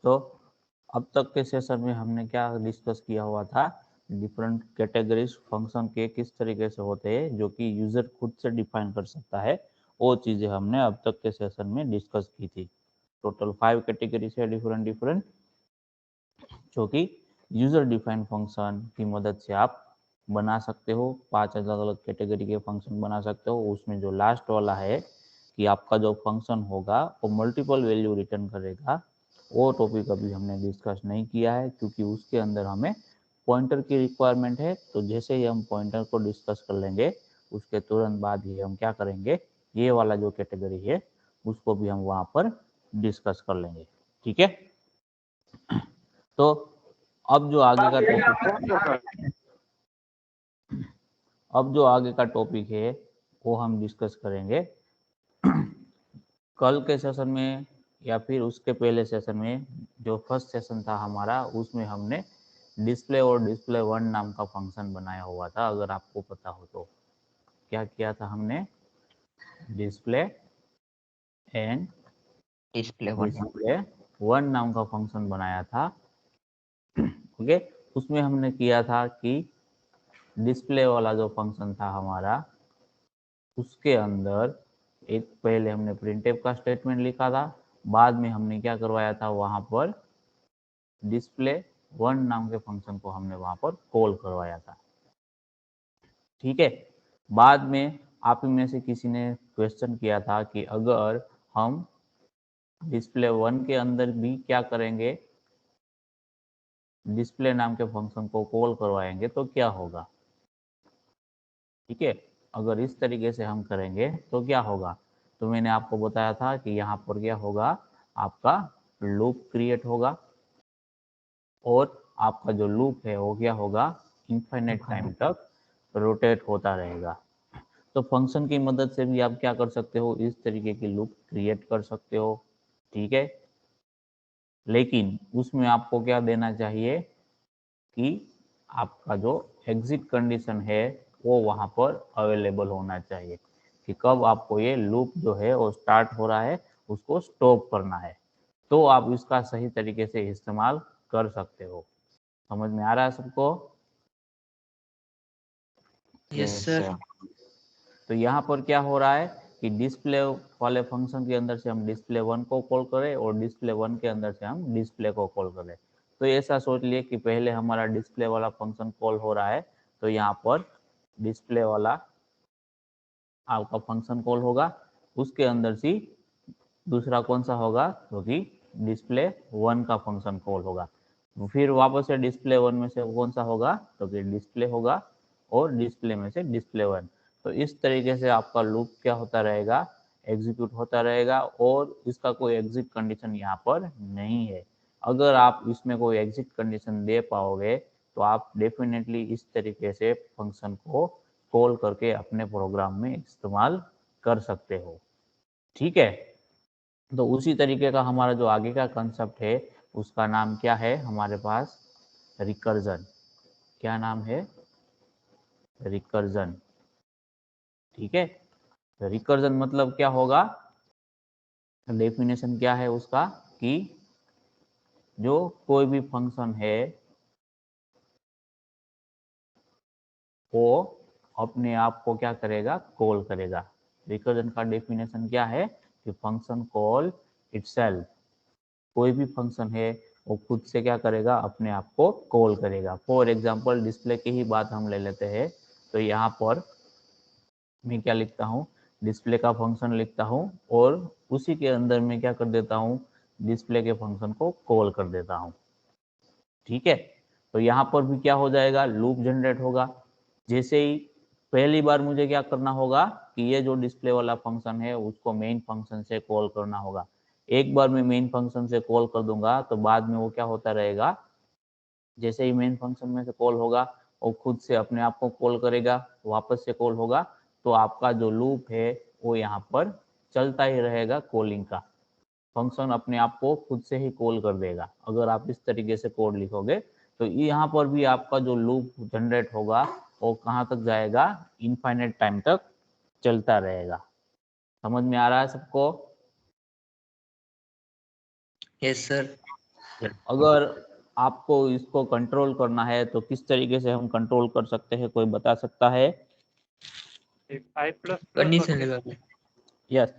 तो अब तक के सेशन में हमने क्या डिस्कस किया हुआ था, डिफरेंट कैटेगरीज फंक्शन के किस तरीके से होते हैं जो कि यूजर खुद से डिफाइन कर सकता है, वो चीजें हमने अब तक के सेशन में डिस्कस की थी। टोटल 5 कैटेगरीज है डिफरेंट डिफरेंट, जो कि यूजर डिफाइन फंक्शन की मदद से आप बना सकते हो। 5 अलग अलग कैटेगरी के फंक्शन बना सकते हो। उसमें जो लास्ट वाला है कि आपका जो फंक्शन होगा वो मल्टीपल वैल्यू रिटर्न करेगा, वो टॉपिक अभी हमने डिस्कस नहीं किया है क्योंकि उसके अंदर हमें पॉइंटर की रिक्वायरमेंट है। तो जैसे ही हम पॉइंटर को डिस्कस कर लेंगे उसके तुरंत बाद ही हम क्या करेंगे, ये वाला जो कैटेगरी है उसको भी हम वहां पर डिस्कस कर लेंगे। ठीक है, तो अब जो आगे का टॉपिक है वो हम डिस्कस करेंगे कल के सेशन में या फिर उसके पहले सेशन में। जो फर्स्ट सेशन था हमारा उसमें हमने डिस्प्ले और डिस्प्ले वन नाम का फंक्शन बनाया हुआ था। अगर आपको पता हो तो क्या किया था हमने, डिस्प्ले एंड डिस्प्ले वन नाम का फंक्शन बनाया था। ओके, उसमें हमने किया था कि डिस्प्ले वाला जो फंक्शन था हमारा उसके अंदर एक पहले हमने प्रिंटफ का स्टेटमेंट लिखा था, बाद में हमने क्या करवाया था वहां पर डिस्प्ले वन नाम के फंक्शन को हमने वहां पर कॉल करवाया था। ठीक है, बाद में आप में से किसी ने क्वेश्चन किया था कि अगर हम डिस्प्ले वन के अंदर भी क्या करेंगे, डिस्प्ले नाम के फंक्शन को कॉल करवाएंगे तो क्या होगा। ठीक है, अगर इस तरीके से हम करेंगे तो क्या होगा, तो मैंने आपको बताया था कि यहाँ पर क्या होगा, आपका लूप क्रिएट होगा और आपका जो लूप है वो क्या होगा, इनफाइनाइट टाइम तक रोटेट होता रहेगा। तो फंक्शन की मदद से भी आप क्या कर सकते हो, इस तरीके की लूप क्रिएट कर सकते हो। ठीक है, लेकिन उसमें आपको क्या देना चाहिए कि आपका जो एग्जिट कंडीशन है वो वहां पर अवेलेबल होना चाहिए कि कब आपको ये लूप जो है वो स्टार्ट हो रहा है उसको स्टॉप करना है, तो आप इसका सही तरीके से इस्तेमाल कर सकते हो। समझ में आ रहा है सबको? Yes sir. तो यहाँ पर क्या हो रहा है कि डिस्प्ले वाले फंक्शन के अंदर से हम डिस्प्ले वन को कॉल करें और डिस्प्ले वन के अंदर से हम डिस्प्ले को कॉल करें। तो ऐसा सोच लिए कि पहले हमारा डिस्प्ले वाला फंक्शन कॉल हो रहा है, तो यहाँ पर डिस्प्ले वाला आपका फंक्शन कॉल होगा, उसके अंदर से दूसरा कौन सा होगा, तो कि डिस्प्ले वन का फंक्शन कॉल होगा। फिर वापस से डिस्प्ले वन में से कौन सा होगा, तो कि डिस्प्ले होगा और डिस्प्ले में से डिस्प्ले वन। तो इस तरीके से आपका लूप क्या होता रहेगा, एग्जीक्यूट होता रहेगा और इसका कोई एग्जिट कंडीशन यहाँ पर नहीं है। अगर आप इसमें कोई एग्जिट कंडीशन दे पाओगे तो आप डेफिनेटली इस तरीके से फंक्शन को कॉल करके अपने प्रोग्राम में इस्तेमाल कर सकते हो। ठीक है, तो उसी तरीके का हमारा जो आगे का कंसेप्ट है उसका नाम क्या है हमारे पास, रिकर्जन। क्या नाम है, रिकर्जन। ठीक है, रिकर्जन मतलब क्या होगा, डेफिनेशन क्या है उसका कि जो कोई भी फंक्शन है वो अपने आप को क्या करेगा, कॉल करेगा। रिकर्जन का डेफिनेशन क्या है कि फंक्शन कॉल इटसेल्फ, कोई भी फंक्शन है वो खुद से क्या करेगा, अपने आप को कॉल करेगा। फॉर एग्जांपल डिस्प्ले की ही बात हम ले लेते हैं, तो यहाँ पर मैं क्या लिखता हूँ, डिस्प्ले का फंक्शन लिखता हूँ और उसी के अंदर मैं क्या कर देता हूँ, डिस्प्ले के फंक्शन को कॉल कर देता हूँ। ठीक है, तो यहाँ पर भी क्या हो जाएगा, लूप जनरेट होगा। जैसे ही पहली बार मुझे क्या करना होगा कि ये जो डिस्प्ले वाला फंक्शन है उसको मेन फंक्शन से कॉल करना होगा। एक बार मैं मेन फंक्शन से कॉल कर दूंगा तो बाद में वो क्या होता रहेगा, जैसे ही मेन फंक्शन में से कॉल होगा वो खुद से अपने आप को कॉल करेगा, वापस से कॉल होगा, तो आपका जो लूप है वो यहाँ पर चलता ही रहेगा कॉलिंग का। फंक्शन अपने आप को खुद से ही कॉल कर देगा। अगर आप इस तरीके से कोड लिखोगे तो यहाँ पर भी आपका जो लूप जनरेट होगा वो कहाँ तक जाएगा, इनफाइनाइट टाइम तक चलता रहेगा। समझ में आ रहा है सबको? Yes sir. अगर आपको इसको कंट्रोल करना है तो किस तरीके से हम कंट्रोल कर सकते हैं, कोई बता सकता है? कंडीशन लगा के। यस,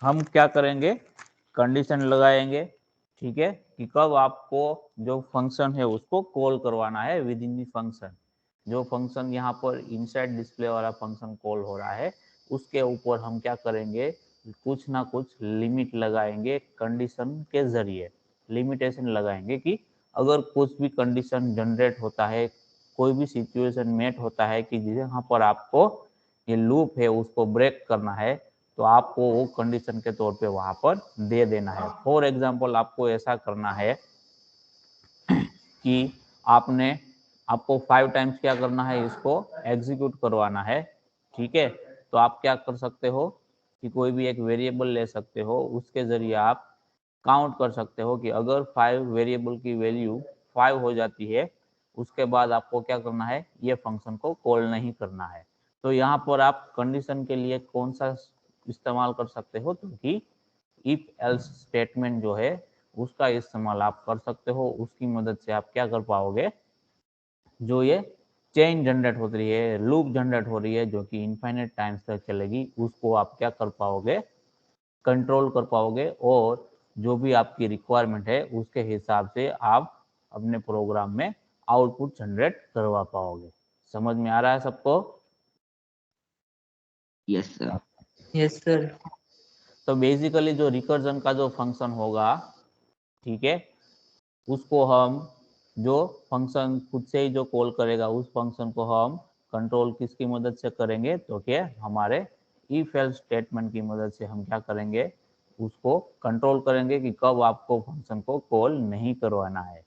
हम क्या करेंगे, कंडीशन लगाएंगे, ठीक है, कि कब आपको जो फंक्शन है उसको कॉल करवाना है विद इन दी फंक्शन। जो फंक्शन यहाँ पर इनसाइड डिस्प्ले वाला फंक्शन कॉल हो रहा है उसके ऊपर हम क्या करेंगे, कुछ ना कुछ लिमिट लगाएंगे कंडीशन के जरिए। लिमिटेशन लगाएंगे कि अगर कुछ भी कंडीशन जनरेट होता है, कोई भी सिचुएशन मेट होता है कि जहाँ पर आपको ये लूप है उसको ब्रेक करना है, तो आपको वो कंडीशन के तौर पे वहां पर दे देना है। फॉर एग्जांपल आपको ऐसा करना है कि आपको 5 टाइम्स क्या करना है, इसको एग्जीक्यूट करवाना है, ठीक है। तो आप क्या कर सकते हो कि कोई भी एक वेरिएबल ले सकते हो, उसके जरिए आप काउंट कर सकते हो कि अगर 5 वेरिएबल की वैल्यू 5 हो जाती है, उसके बाद आपको क्या करना है, ये फंक्शन को कॉल नहीं करना है। तो यहाँ पर आप कंडीशन के लिए कौन सा इस्तेमाल कर सकते हो, तो कि इफ एल्स स्टेटमेंट जो है उसका इस्तेमाल आप कर सकते हो। उसकी मदद से आप क्या कर पाओगे, जो ये चेन जनरेट हो रही है, लूप जनरेट हो रही है जो कि इनफाइनाइट टाइम्स तक चलेगी, उसको आप क्या कर पाओगे, कंट्रोल कर पाओगे। और जो भी आपकी रिक्वायरमेंट है उसके हिसाब से आप अपने प्रोग्राम में आउटपुट जनरेट करवा पाओगे। समझ में आ रहा है सबको? Yes sir. Yes sir. तो बेसिकली जो रिकर्जन का जो फंक्शन होगा, ठीक है, उसको हम जो फंक्शन खुद से ही जो कॉल करेगा उस फंक्शन को हम कंट्रोल किसकी मदद से करेंगे, तो क्या हमारे इफ एल्स स्टेटमेंट की मदद से हम क्या करेंगे, उसको कंट्रोल करेंगे कि कब आपको फंक्शन को कॉल नहीं करवाना है,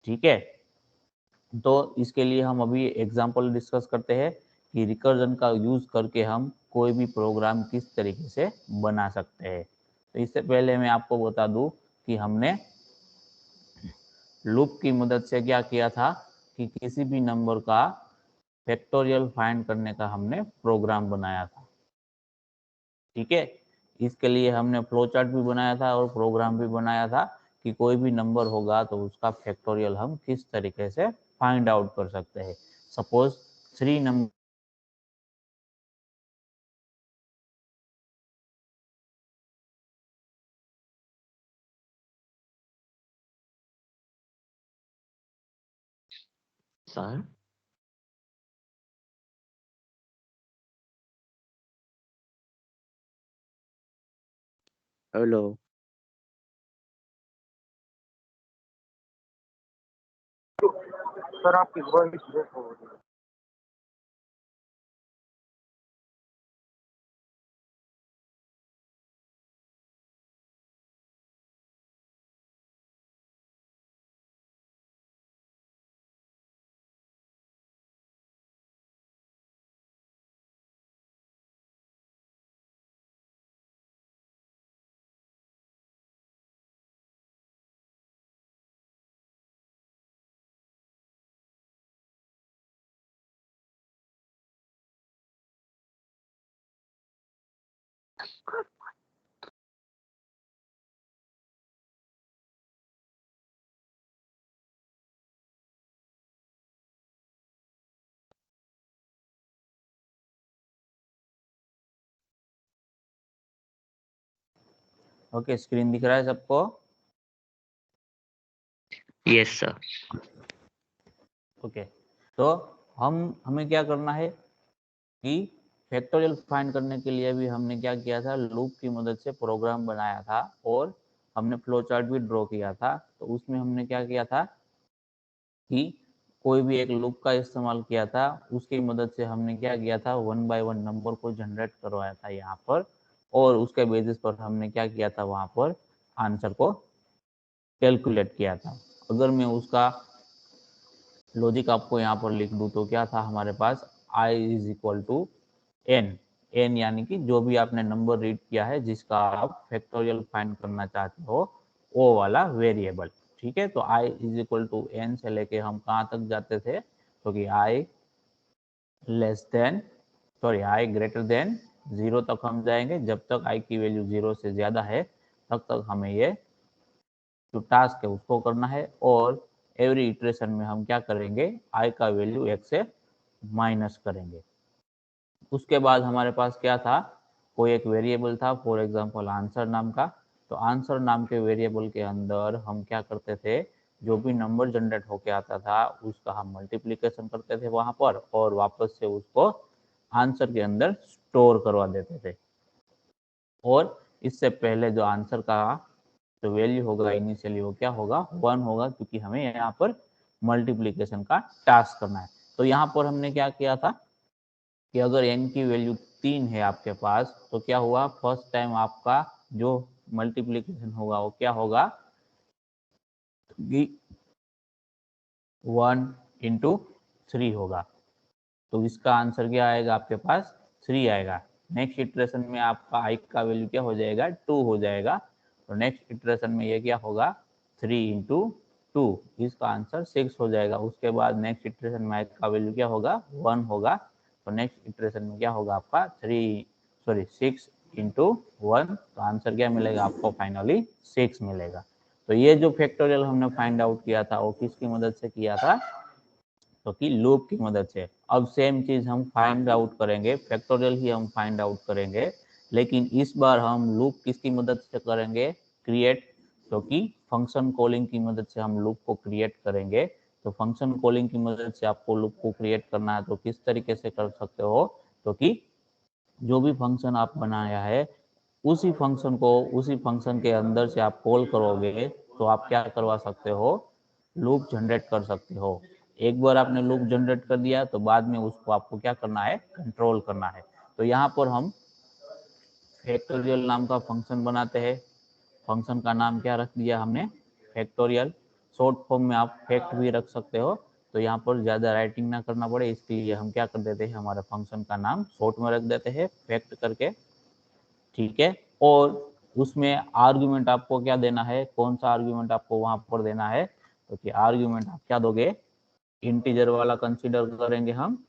ठीक है। तो इसके लिए हम अभी एग्जांपल डिस्कस करते हैं कि रिकर्जन का यूज करके हम कोई भी प्रोग्राम किस तरीके से बना सकते हैं। तो इससे पहले मैं आपको बता दूं कि हमने लूप की मदद से क्या किया था कि किसी भी नंबर का फैक्टोरियल फाइंड करने का हमने प्रोग्राम बनाया था, ठीक है। इसके लिए हमने फ्लो चार्ट भी बनाया था और प्रोग्राम भी बनाया था कि कोई भी नंबर होगा तो उसका फैक्टोरियल हम किस तरीके से फाइंड आउट कर सकते हैं। Suppose 3 number sir hello. Sir आपकी वॉइस ब्रेक हो रही है। ओके, स्क्रीन दिख रहा है सबको? Yes sir. ओके, तो हमें क्या करना है कि फैक्टोरियल फाइंड करने के लिए भी हमने क्या किया था, लूप की मदद से प्रोग्राम बनाया था और हमने फ्लो चार्ट भी ड्रॉ किया था। तो उसमें हमने क्या किया था कि कोई भी एक लूप का इस्तेमाल किया था, उसकी मदद से हमने क्या किया था, 1 बाय 1 नंबर को जनरेट करवाया था यहाँ पर, और उसके बेसिस पर हमने क्या किया था, वहाँ पर आंसर को कैलकुलेट किया था। अगर मैं उसका लॉजिक आपको यहाँ पर लिख दूँ तो क्या था हमारे पास, i is equal to n. N यानी कि जो भी आपने नंबर रीड किया है जिसका आप फैक्टोरियल फाइंड करना चाहते हो, वो वाला वेरिएबल, ठीक है। तो i is equal to n से लेके हम कहाँ तक जाते थे, तो कि i less than i greater than 0 तक हम जाएंगे। जब तक i की वैल्यू 0 से ज़्यादा है तब तक हमें ये जो टास्क है उसको करना है, और एवरी इटरेशन में हम क्या करेंगे, i का वैल्यू 1 से माइनस करेंगे। उसके बाद हमारे पास क्या था, कोई एक वेरिएबल था, फॉर एग्जांपल आंसर नाम का। तो आंसर नाम के वेरिएबल के अंदर हम क्या करते थे, जो भी नंबर जनरेट होके आता था उसका हम मल्टीप्लिकेशन करते थे वहां पर, और वापस से उसको आंसर के अंदर स्टोर करवा देते थे। और इससे पहले जो आंसर का जो वैल्यू होगा इनिशियली वो क्या होगा, 1 होगा, क्योंकि हमें यहाँ पर मल्टीप्लिकेशन का टास्क करना है। तो यहाँ पर हमने क्या किया था कि अगर n की वैल्यू 3 है आपके पास, तो क्या हुआ, फर्स्ट टाइम आपका जो मल्टीप्लिकेशन होगा वो क्या होगा, 1 इंटू 3 होगा। तो इसका आंसर क्या आएगा आपके पास, 3 आएगा। नेक्स्ट इटरेशन में आपका i का वैल्यू क्या हो जाएगा, 2 हो जाएगा। तो नेक्स्ट इटरेशन में ये क्या होगा, 3 इंटू 2, इसका आंसर 6 हो जाएगा। उसके बाद नेक्स्ट इटरेशन में i का वैल्यू क्या होगा, 1 होगा। तो नेक्स्ट इटरेशन में क्या होगा आपका 6 इंटू 1, तो आंसर क्या मिलेगा आपको, फाइनली 6 मिलेगा। तो ये जो फैक्टोरियल हमने फाइंड आउट किया था वो किसकी मदद से किया था, तो कि लूप की मदद से। अब सेम चीज हम फाइंड आउट करेंगे, फैक्टोरियल ही हम फाइंड आउट करेंगे, लेकिन इस बार हम लूप किसकी मदद से करेंगे, क्रिएट। तो कि फंक्शन कॉलिंग की मदद से हम लूप को क्रिएट करेंगे। तो फंक्शन कॉलिंग की मदद से आपको लूप को क्रिएट करना है, तो किस तरीके से कर सकते हो, तो कि जो भी फंक्शन आप बनाया है उसी फंक्शन को उसी फंक्शन के अंदर से आप कॉल करोगे, तो आप क्या करवा सकते हो, लूप जनरेट कर सकते हो। एक बार आपने लूप जनरेट कर दिया तो बाद में उसको आपको क्या करना है, कंट्रोल करना है। तो यहाँ पर हम फैक्टोरियल नाम का फंक्शन बनाते हैं। फंक्शन का नाम क्या रख दिया हमने, फैक्टोरियल। शॉर्ट फॉर्म में आप फैक्ट भी रख सकते हो, तो यहाँ पर ज़्यादा राइटिंग ना करना पड़े, इसके लिए हम क्या कर देते हैं, हमारे फंक्शन का नाम शॉर्ट में रख देते हैं फैक्ट करके, ठीक है। और उसमें आर्ग्यूमेंट आपको क्या देना है, कौन सा आर्ग्यूमेंट आपको वहां पर देना है, तो कि आर्ग्यूमेंट आप क्या दोगे, इंटीजर वाला कंसीडर करेंगे हम,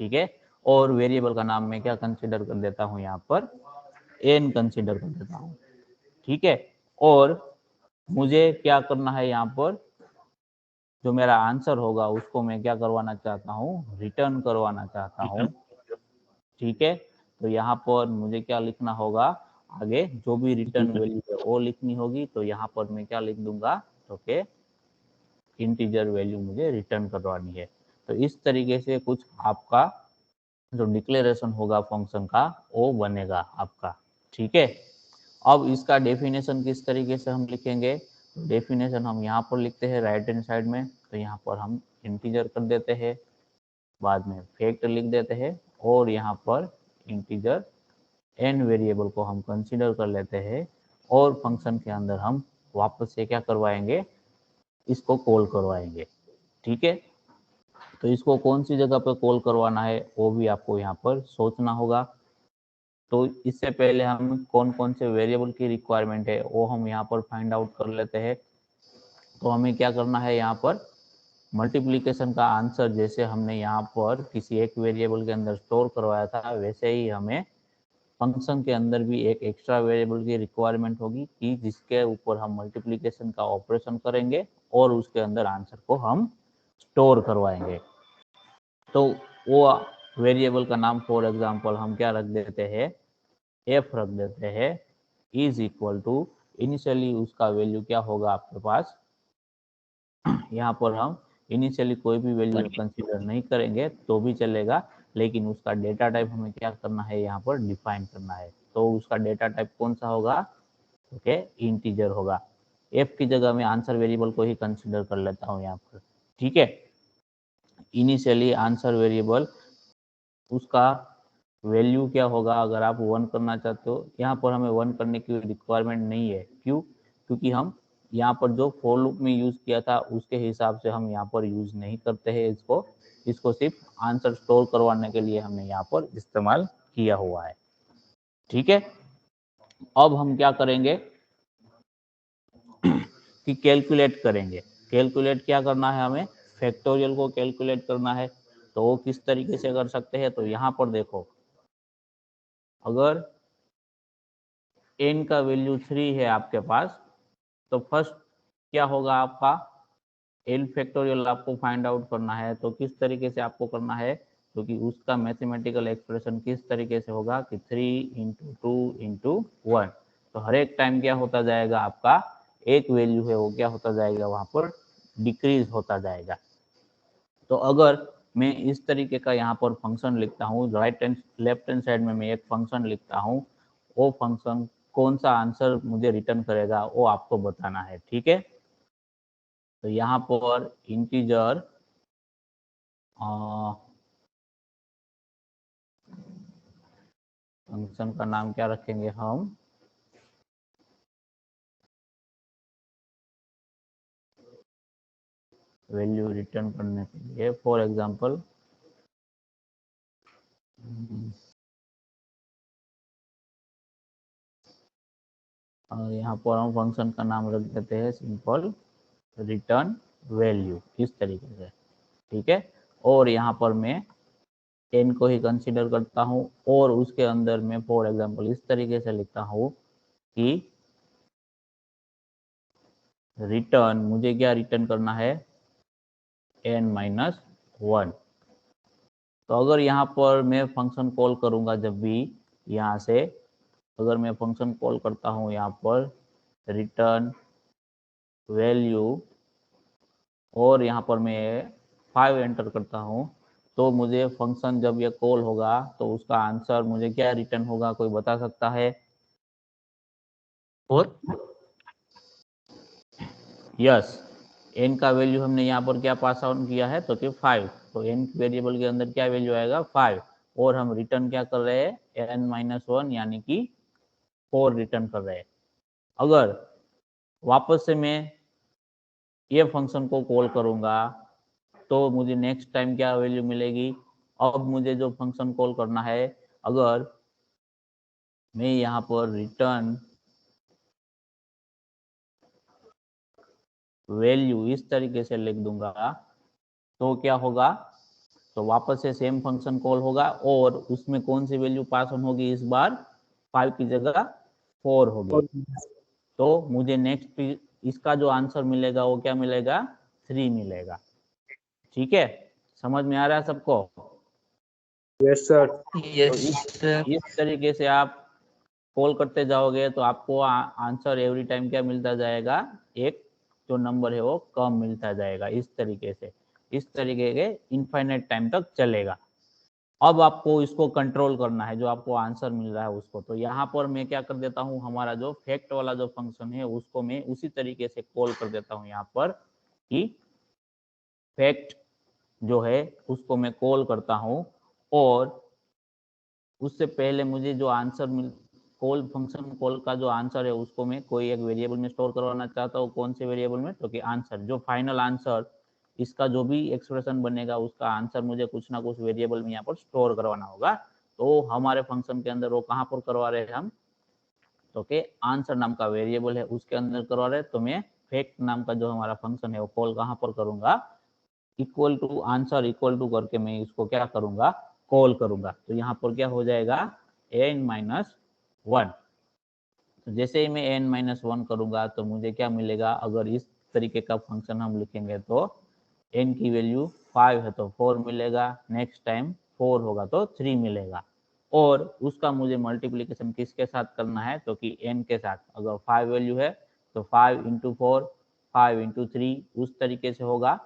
ठीक है। और वेरिएबल का नाम मैं क्या कंसीडर कर देता हूँ, यहाँ पर एन कंसीडर कर देता हूँ, ठीक है। और मुझे क्या करना है, यहाँ पर जो मेरा आंसर होगा उसको मैं क्या करवाना चाहता हूँ, रिटर्न करवाना चाहता हूँ, ठीक है। तो यहाँ पर मुझे क्या लिखना होगा, आगे जो भी रिटर्न वैल्यू है वो लिखनी होगी। तो यहाँ पर मैं क्या लिख दूंगा, तो के इंटीजर वैल्यू मुझे रिटर्न करवानी है। तो इस तरीके से कुछ आपका जो डिक्लेरेशन होगा फंक्शन का वो बनेगा आपका, ठीक है। अब इसका डेफिनेशन किस तरीके से हम लिखेंगे, डेफिनेशन हम यहाँ पर लिखते हैं राइट हैंड साइड में। तो यहाँ पर हम इंटीजर कर देते हैं, बाद में फैक्ट लिख देते हैं, और यहाँ पर इंटीजर एन वेरिएबल को हम कंसीडर कर लेते हैं, और फंक्शन के अंदर हम वापस से क्या करवाएंगे, इसको कॉल करवाएंगे, ठीक है। तो इसको कौन सी जगह पर कॉल करवाना है वो भी आपको यहाँ पर सोचना होगा। तो इससे पहले हम कौन कौन से वेरिएबल की रिक्वायरमेंट है वो हम यहाँ पर फाइंड आउट कर लेते हैं। तो हमें क्या करना है, यहाँ पर मल्टीप्लिकेशन का आंसर जैसे हमने यहाँ पर किसी एक वेरिएबल के अंदर स्टोर करवाया था, वैसे ही हमें फंक्शन के अंदर भी एक एक्स्ट्रा वेरिएबल की रिक्वायरमेंट होगी कि जिसके ऊपर हम मल्टीप्लिकेशन का ऑपरेशन करेंगे और उसके अंदर आंसर को हम स्टोर करवाएंगे। तो वो वेरिएबल का नाम फॉर एग्जांपल हम क्या रख देते हैं, एफ रख देते हैं, इज इक्वल टू, इनिशियली उसका वैल्यू क्या होगा आपके पास, यहाँ पर हम इनिशियली कोई भी वैल्यू कंसीडर नहीं करेंगे तो भी चलेगा, लेकिन उसका डेटा टाइप हमें क्या करना है, यहाँ पर डिफाइन करना है। तो उसका डेटा टाइप कौन सा होगा, ओके, इंटीजर होगा। एफ की जगह में आंसर वेरिएबल को ही कंसीडर कर लेता हूँ यहाँ पर, ठीक है। इनिशियली आंसर वेरिएबल उसका वैल्यू क्या होगा, अगर आप 1 करना चाहते हो, यहाँ पर हमें 1 करने की रिक्वायरमेंट नहीं है, क्यों, क्योंकि हम यहाँ पर जो फॉर लूप में यूज किया था उसके हिसाब से हम यहाँ पर यूज नहीं करते हैं इसको सिर्फ आंसर स्टोर करवाने के लिए हमने यहाँ पर इस्तेमाल किया हुआ है, ठीक है। अब हम क्या करेंगे कि कैलकुलेट करेंगे। कैलकुलेट क्या करना है, हमें फैक्टोरियल को कैलकुलेट करना है। तो वो किस तरीके से कर सकते हैं, तो यहाँ पर देखो, अगर n का वैल्यू 3 है आपके पास, तो फर्स्ट क्या होगा आपका, एल फैक्टोरियल आपको फाइंड आउट करना है। तो किस तरीके से आपको करना है, क्योंकि उसका मैथमेटिकल एक्सप्रेशन किस तरीके से होगा कि 3 इंटू 2 इंटू 1। तो हर एक टाइम क्या होता जाएगा, आपका एक वैल्यू है वो क्या होता जाएगा, वहां पर डिक्रीज होता जाएगा। तो अगर मैं इस तरीके का यहाँ पर फंक्शन लिखता हूँ, right and left hand side में मैं एक फंक्शन लिखता हूँ, वो फंक्शन कौन सा आंसर मुझे रिटर्न करेगा वो आपको बताना है, ठीक है। तो यहाँ पर इंटीजर फंक्शन का नाम क्या रखेंगे हम, वैल्यू रिटर्न करने के लिए। फॉर एग्जांपल और यहाँ पर हम फंक्शन का नाम रख देते हैं सिंपल रिटर्न वैल्यू, इस तरीके से, ठीक है। और यहाँ पर मैं n को ही कंसीडर करता हूँ और उसके अंदर मैं फॉर एग्जांपल इस तरीके से लिखता हूँ कि रिटर्न, मुझे क्या रिटर्न करना है, n-1। तो अगर यहाँ पर मैं फंक्शन कॉल करूँगा, जब भी यहाँ से अगर मैं फंक्शन कॉल करता हूँ यहाँ पर रिटर्न वैल्यू और यहाँ पर मैं 5 एंटर करता हूँ, तो मुझे फंक्शन जब ये कॉल होगा तो उसका आंसर मुझे क्या रिटर्न होगा, कोई बता सकता है? 4। यस, n का वैल्यू हमने यहाँ पर क्या पास आउट किया है, तो कि 5। तो n वेरिएबल के अंदर क्या वैल्यू आएगा, 5। और हम रिटर्न क्या कर रहे हैं, n-1 यानी कि 4 रिटर्न कर रहे हैं। अगर वापस से मैं ये फंक्शन को कॉल करूंगा तो मुझे नेक्स्ट टाइम क्या वैल्यू मिलेगी, अब मुझे जो फंक्शन कॉल करना है, अगर मैं यहाँ पर रिटर्न वैल्यू इस तरीके से लिख दूंगा तो क्या होगा, तो वापस से सेम फंक्शन कॉल होगा और उसमें कौन सी वैल्यू पास ऑन होगी, इस बार 5 की जगह 4 होगी। तो मुझे नेक्स्ट इसका जो आंसर मिलेगा वो क्या मिलेगा, 3 मिलेगा, ठीक है। समझ में आ रहा है सबको? Yes sir. यस तो सर। इस तरीके से आप कॉल करते जाओगे तो आपको आंसर एवरी टाइम क्या मिलता जाएगा, एक जो नंबर है वो कम मिलता जाएगा। इस तरीके से, इस तरीके के इनफाइनाइट टाइम तक चलेगा। अब आपको इसको कंट्रोल करना है, जो आपको आंसर मिल रहा है उसको। तो यहाँ पर मैं क्या कर देता हूँ, हमारा जो फैक्ट वाला जो फंक्शन है उसको मैं उसी तरीके से कॉल कर देता हूँ यहाँ पर कि फैक्ट जो है उसको मैं कॉल करता हूँ और उससे पहले मुझे जो आंसर मिल, कॉल फंक्शन कॉल का जो आंसर है उसको मैं कोई एक वेरिएबल में स्टोर करवाना चाहता हूँ। कौन से वेरिएबल में, तो कि आंसर, जो फाइनल आंसर इसका जो भी एक्सप्रेशन बनेगा उसका आंसर मुझे कुछ ना कुछ वेरिएबल में यहाँ पर स्टोर करवाना होगा। तो हमारे फंक्शन के अंदर वो कहाँ पर करवा रहे हैं हम, तो कि आंसर नाम का वेरिएबल है उसके अंदर करवा रहे हैं। तो मैं फैक्ट नाम का जो हमारा फंक्शन है वो कॉल कहाँ पर करूंगा, equal to answer equal to करके मैं इसको क्या करूंगा, कॉल करूंगा। तो यहाँ पर क्या हो जाएगा, n-1। तो जैसे ही मैं n-1 करूंगा तो मुझे क्या मिलेगा, अगर इस तरीके का फंक्शन हम लिखेंगे तो n की वैल्यू 5 है तो 4 मिलेगा, नेक्स्ट टाइम 4 होगा तो 3 मिलेगा। और उसका मुझे मल्टीप्लीकेशन किसके साथ करना है, तो कि n के साथ। अगर 5 वैल्यू है तो 5 इंटू 4, 5 इंटू 3, उस तरीके से होगा।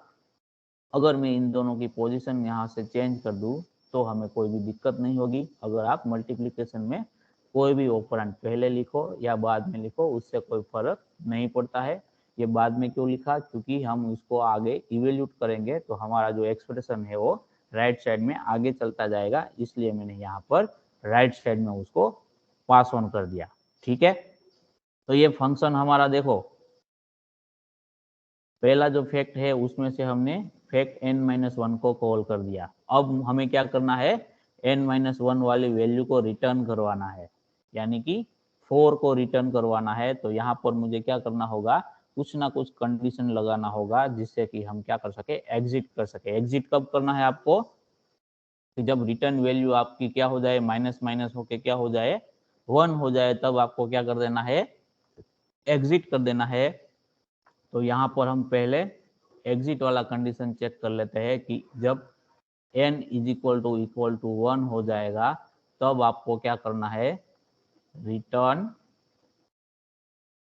अगर मैं इन दोनों की पोजीशन यहाँ से चेंज कर दूँ तो हमें कोई भी दिक्कत नहीं होगी। अगर आप मल्टीप्लिकेशन में कोई भी ऑपरेंड पहले लिखो या बाद में लिखो उससे कोई फर्क नहीं पड़ता है। ये बाद में क्यों लिखा, क्योंकि हम इसको आगे इवेल्यूट करेंगे तो हमारा जो एक्सप्रेशन है वो राइट साइड में आगे चलता जाएगा, इसलिए मैंने यहाँ पर राइट साइड में उसको पास ऑन कर दिया, ठीक है। तो ये फंक्शन हमारा देखो, पहला जो फैक्ट है उसमें से हमने फैक्ट n-1 को कॉल कर दिया। अब हमें क्या करना है, n-1 वाली वैल्यू को रिटर्न करवाना है, यानी कि 4 को रिटर्न करवाना है। तो यहाँ पर मुझे क्या करना होगा, कुछ ना कुछ कंडीशन लगाना होगा जिससे कि हम क्या कर सके, एग्जिट कर सके। एग्जिट कब करना है आपको, कि जब रिटर्न वैल्यू आपकी क्या हो जाए, माइनस माइनस होके क्या हो जाए, 1 हो जाए, तब आपको क्या कर देना है, एग्जिट कर देना है। तो यहाँ पर हम पहले एग्जिट वाला कंडीशन चेक कर लेते हैं कि जब n इक्वल टू 1 हो जाएगा तब आपको क्या करना है, रिटर्न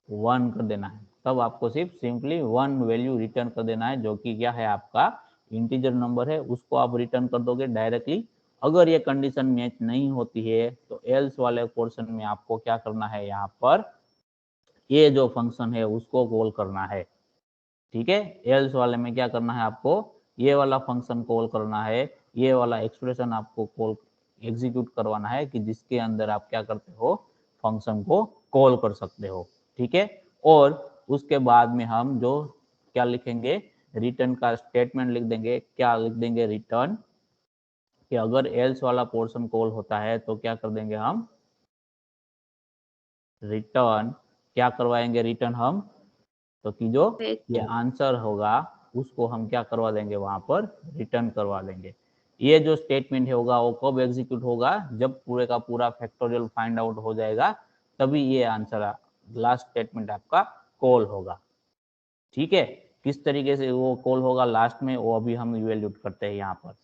1 कर देना है। तब आपको सिर्फ सिंपली 1 वैल्यू रिटर्न कर देना है, जो कि क्या है, आपका इंटीजर नंबर है, उसको आप रिटर्न कर दोगे डायरेक्टली। अगर ये कंडीशन मैच नहीं होती है तो एल्स वाले पोर्शन में आपको क्या करना है, यहाँ पर ये जो फंक्शन है उसको कॉल करना है। ठीक है, एल्स वाले में क्या करना है, आपको ये वाला फंक्शन कॉल करना है, ये वाला एक्सप्रेशन आपको कॉल एग्जीक्यूट करवाना है कि जिसके अंदर आप क्या करते हो, फंक्शन को कॉल कर सकते हो। ठीक है, और उसके बाद में हम जो क्या लिखेंगे, रिटर्न का स्टेटमेंट लिख देंगे। क्या लिख देंगे, रिटर्न, कि अगर एल्स वाला पोर्शन कॉल होता है तो क्या कर देंगे हम, रिटर्न क्या करवाएंगे, रिटर्न हम, तो कि जो ये आंसर होगा उसको हम क्या करवा देंगे, वहां पर रिटर्न करवा देंगे। ये जो स्टेटमेंट होगा वो कब एग्जीक्यूट होगा, जब पूरे का पूरा फैक्टोरियल फाइंड आउट हो जाएगा, तभी ये आंसर लास्ट स्टेटमेंट आपका कॉल होगा। ठीक है, किस तरीके से वो कॉल होगा लास्ट में, वो अभी हम इवेल्यूट करते हैं यहाँ पर।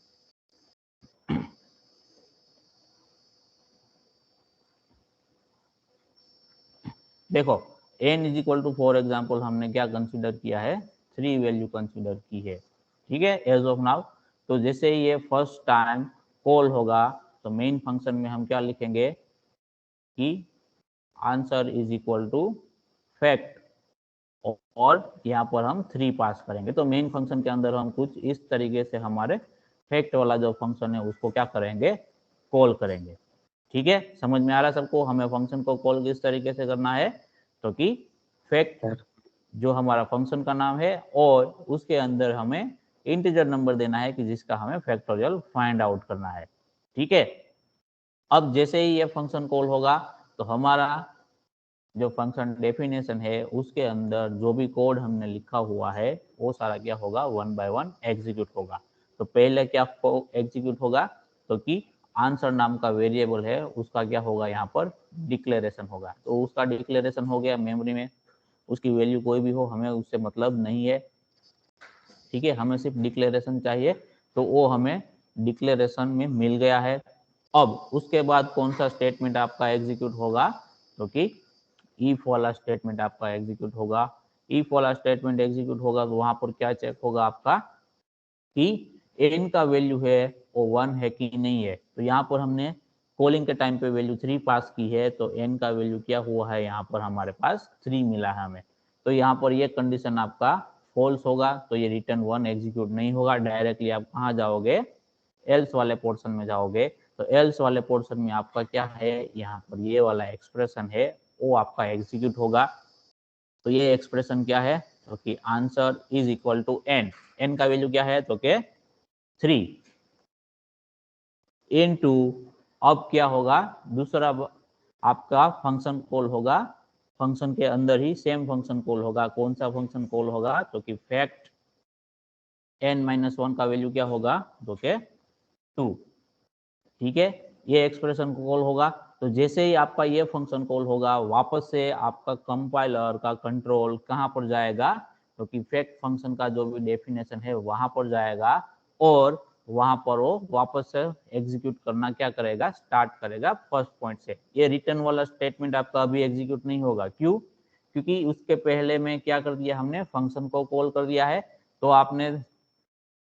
देखो n is equal to, for example हमने क्या कंसिडर किया है, 3 वैल्यू कंसिडर की है। ठीक है, एज ऑफ नाउ। तो जैसे ये फर्स्ट टाइम कॉल होगा तो मेन फंक्शन में हम क्या लिखेंगे कि answer is equal to fact, और यहाँ पर हम 3 पास करेंगे। तो मेन फंक्शन के अंदर हम कुछ इस तरीके से हमारे फैक्ट वाला जो फंक्शन है उसको क्या करेंगे, कॉल करेंगे। ठीक है, समझ में आ रहा है सबको, हमें फंक्शन को कॉल किस तरीके से करना है, तो कि फैक्ट जो हमारा फंक्शन का नाम है और उसके अंदर हमें इंटीजर नंबर देना है कि जिसका हमें फैक्टोरियल फाइंड आउट करना है। ठीक है, अब जैसे ही ये फंक्शन कॉल होगा तो हमारा जो फंक्शन डेफिनेशन है उसके अंदर जो भी कोड हमने लिखा हुआ है वो सारा क्या होगा, 1 बाय 1 एग्जीक्यूट होगा। तो पहले क्या एग्जीक्यूट होगा, तो कि आंसर नाम का वेरिएबल है उसका क्या होगा, यहाँ पर डिक्लेरेशन होगा। तो उसका डिक्लेरेशन हो गया मेमोरी में, उसकी वैल्यू कोई भी हो हमें उससे मतलब नहीं है। ठीक है, हमें सिर्फ डिक्लेरेशन चाहिए, तो वो हमें डिक्लेरेशन में मिल गया है। अब उसके बाद कौन सा स्टेटमेंट आपका एग्जीक्यूट होगा, तो कि इफ वाला स्टेटमेंट आपका एग्जीक्यूट होगा। इफ वाला स्टेटमेंट एग्जीक्यूट होगा तो वहां पर क्या चेक होगा आपका कि n का वैल्यू है वो 1 है कि नहीं है। तो यहाँ पर हमने कॉलिंग के टाइम पे वैल्यू 3 पास की है, तो n का वैल्यू क्या हुआ है, यहाँ पर हमारे पास 3 मिला है हमें। तो यहाँ पर ये कंडीशन आपका फॉल्स होगा, तो ये रिटर्न 1 एग्जीक्यूट नहीं होगा। डायरेक्टली आप कहाँ जाओगे, एल्स वाले पोर्शन में जाओगे। तो एल्स वाले पोर्शन में आपका क्या है, यहाँ पर ये वाला एक्सप्रेशन है वो आपका एग्जीक्यूट होगा। तो ये एक्सप्रेशन क्या है, तो कि answer is equal to n, n का वैल्यू क्या है, तो के 3 इनटू, अब क्या होगा, दूसरा आपका फंक्शन कॉल होगा, फंक्शन के अंदर ही सेम फंक्शन कॉल होगा। कौन सा फंक्शन कॉल होगा, तो कि फैक्ट n-1 का वैल्यू क्या होगा, तो के 2। ठीक है, ये एक्सप्रेशन कॉल होगा। तो जैसे ही आपका ये फंक्शन कॉल होगा, वापस से आपका कंपाइलर का कंट्रोल कहाँ पर जाएगा, तो कि फैक्ट फंक्शन का जो भी डेफिनेशन है वहां पर जाएगा, और वहां पर वो वापस से एग्जीक्यूट करना क्या करेगा, स्टार्ट करेगा फर्स्ट पॉइंट से। ये रिटर्न वाला स्टेटमेंट आपका अभी एग्जीक्यूट नहीं होगा। क्यों, क्योंकि उसके पहले में क्या कर दिया हमने, फंक्शन को कॉल कर दिया है। तो आपने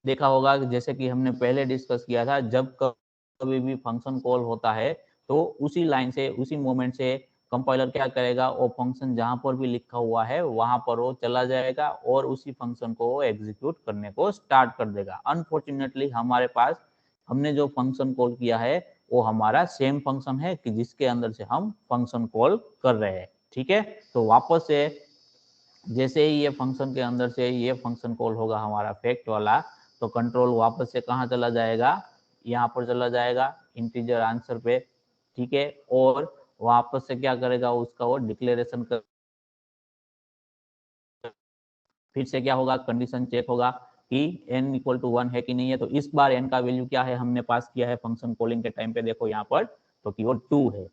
देखा होगा कि जैसे कि हमने पहले डिस्कस किया था, जब कभी भी फंक्शन कॉल होता है तो उसी लाइन से, उसी मोमेंट से कंपाइलर क्या करेगा, वो फंक्शन जहां पर भी लिखा हुआ है वहां पर वो चला जाएगा और उसी फंक्शन को एग्जीक्यूट करने को स्टार्ट कर देगा। अनफॉर्चुनेटली हमारे पास हमने जो फंक्शन कॉल किया है वो हमारा सेम फंक्शन है कि जिसके अंदर से हम फंक्शन कॉल कर रहे हैं। ठीक है, तो वापस से जैसे ही ये फंक्शन के अंदर से ये फंक्शन कॉल होगा हमारा फैक्ट वाला, तो कंट्रोल वापस से कहाँ चला जाएगा, यहाँ पर चला जाएगा इंटीजर आंसर पे। ठीक है, और वापस से क्या करेगा, उसका वो डिक्लेरेशन कर, फिर से क्या होगा, कंडीशन चेक होगा कि n इक्वल टू 1 है कि नहीं है। तो इस बार n का वैल्यू क्या है, हमने पास किया है फंक्शन कॉलिंग के टाइम पे, देखो यहाँ पर, तो कि वो 2 है।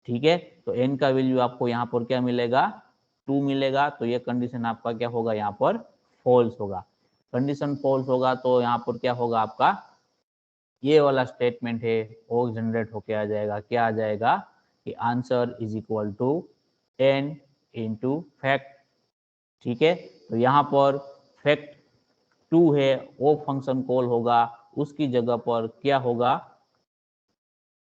ठीक है, तो n का वैल्यू आपको यहाँ पर क्या मिलेगा, 2 मिलेगा तो ये कंडीशन आपका क्या होगा, यहाँ पर फॉल्स होगा। कंडीशन फॉल्स होगा तो यहाँ पर क्या होगा, आपका ये वाला स्टेटमेंट है वो जनरेट होके आ जाएगा। क्या आ जाएगा कि answer is equal to n into fact. ठीक है, तो यहाँ पर फैक्ट 2 है वो फंक्शन कॉल होगा, उसकी जगह पर क्या होगा,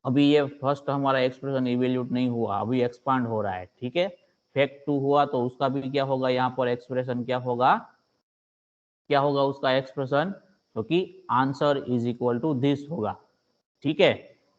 अभी ये फर्स्ट हमारा एक्सप्रेशन इवेल्यूट नहीं हुआ, अभी एक्सपांड हो रहा है। ठीक है, फैक्ट 2 हुआ तो उसका भी क्या होगा, यहाँ पर एक्सप्रेशन क्या होगा, क्या होगा उसका एक्सप्रेशन, क्योंकि answer is equal to this होगा। ठीक है,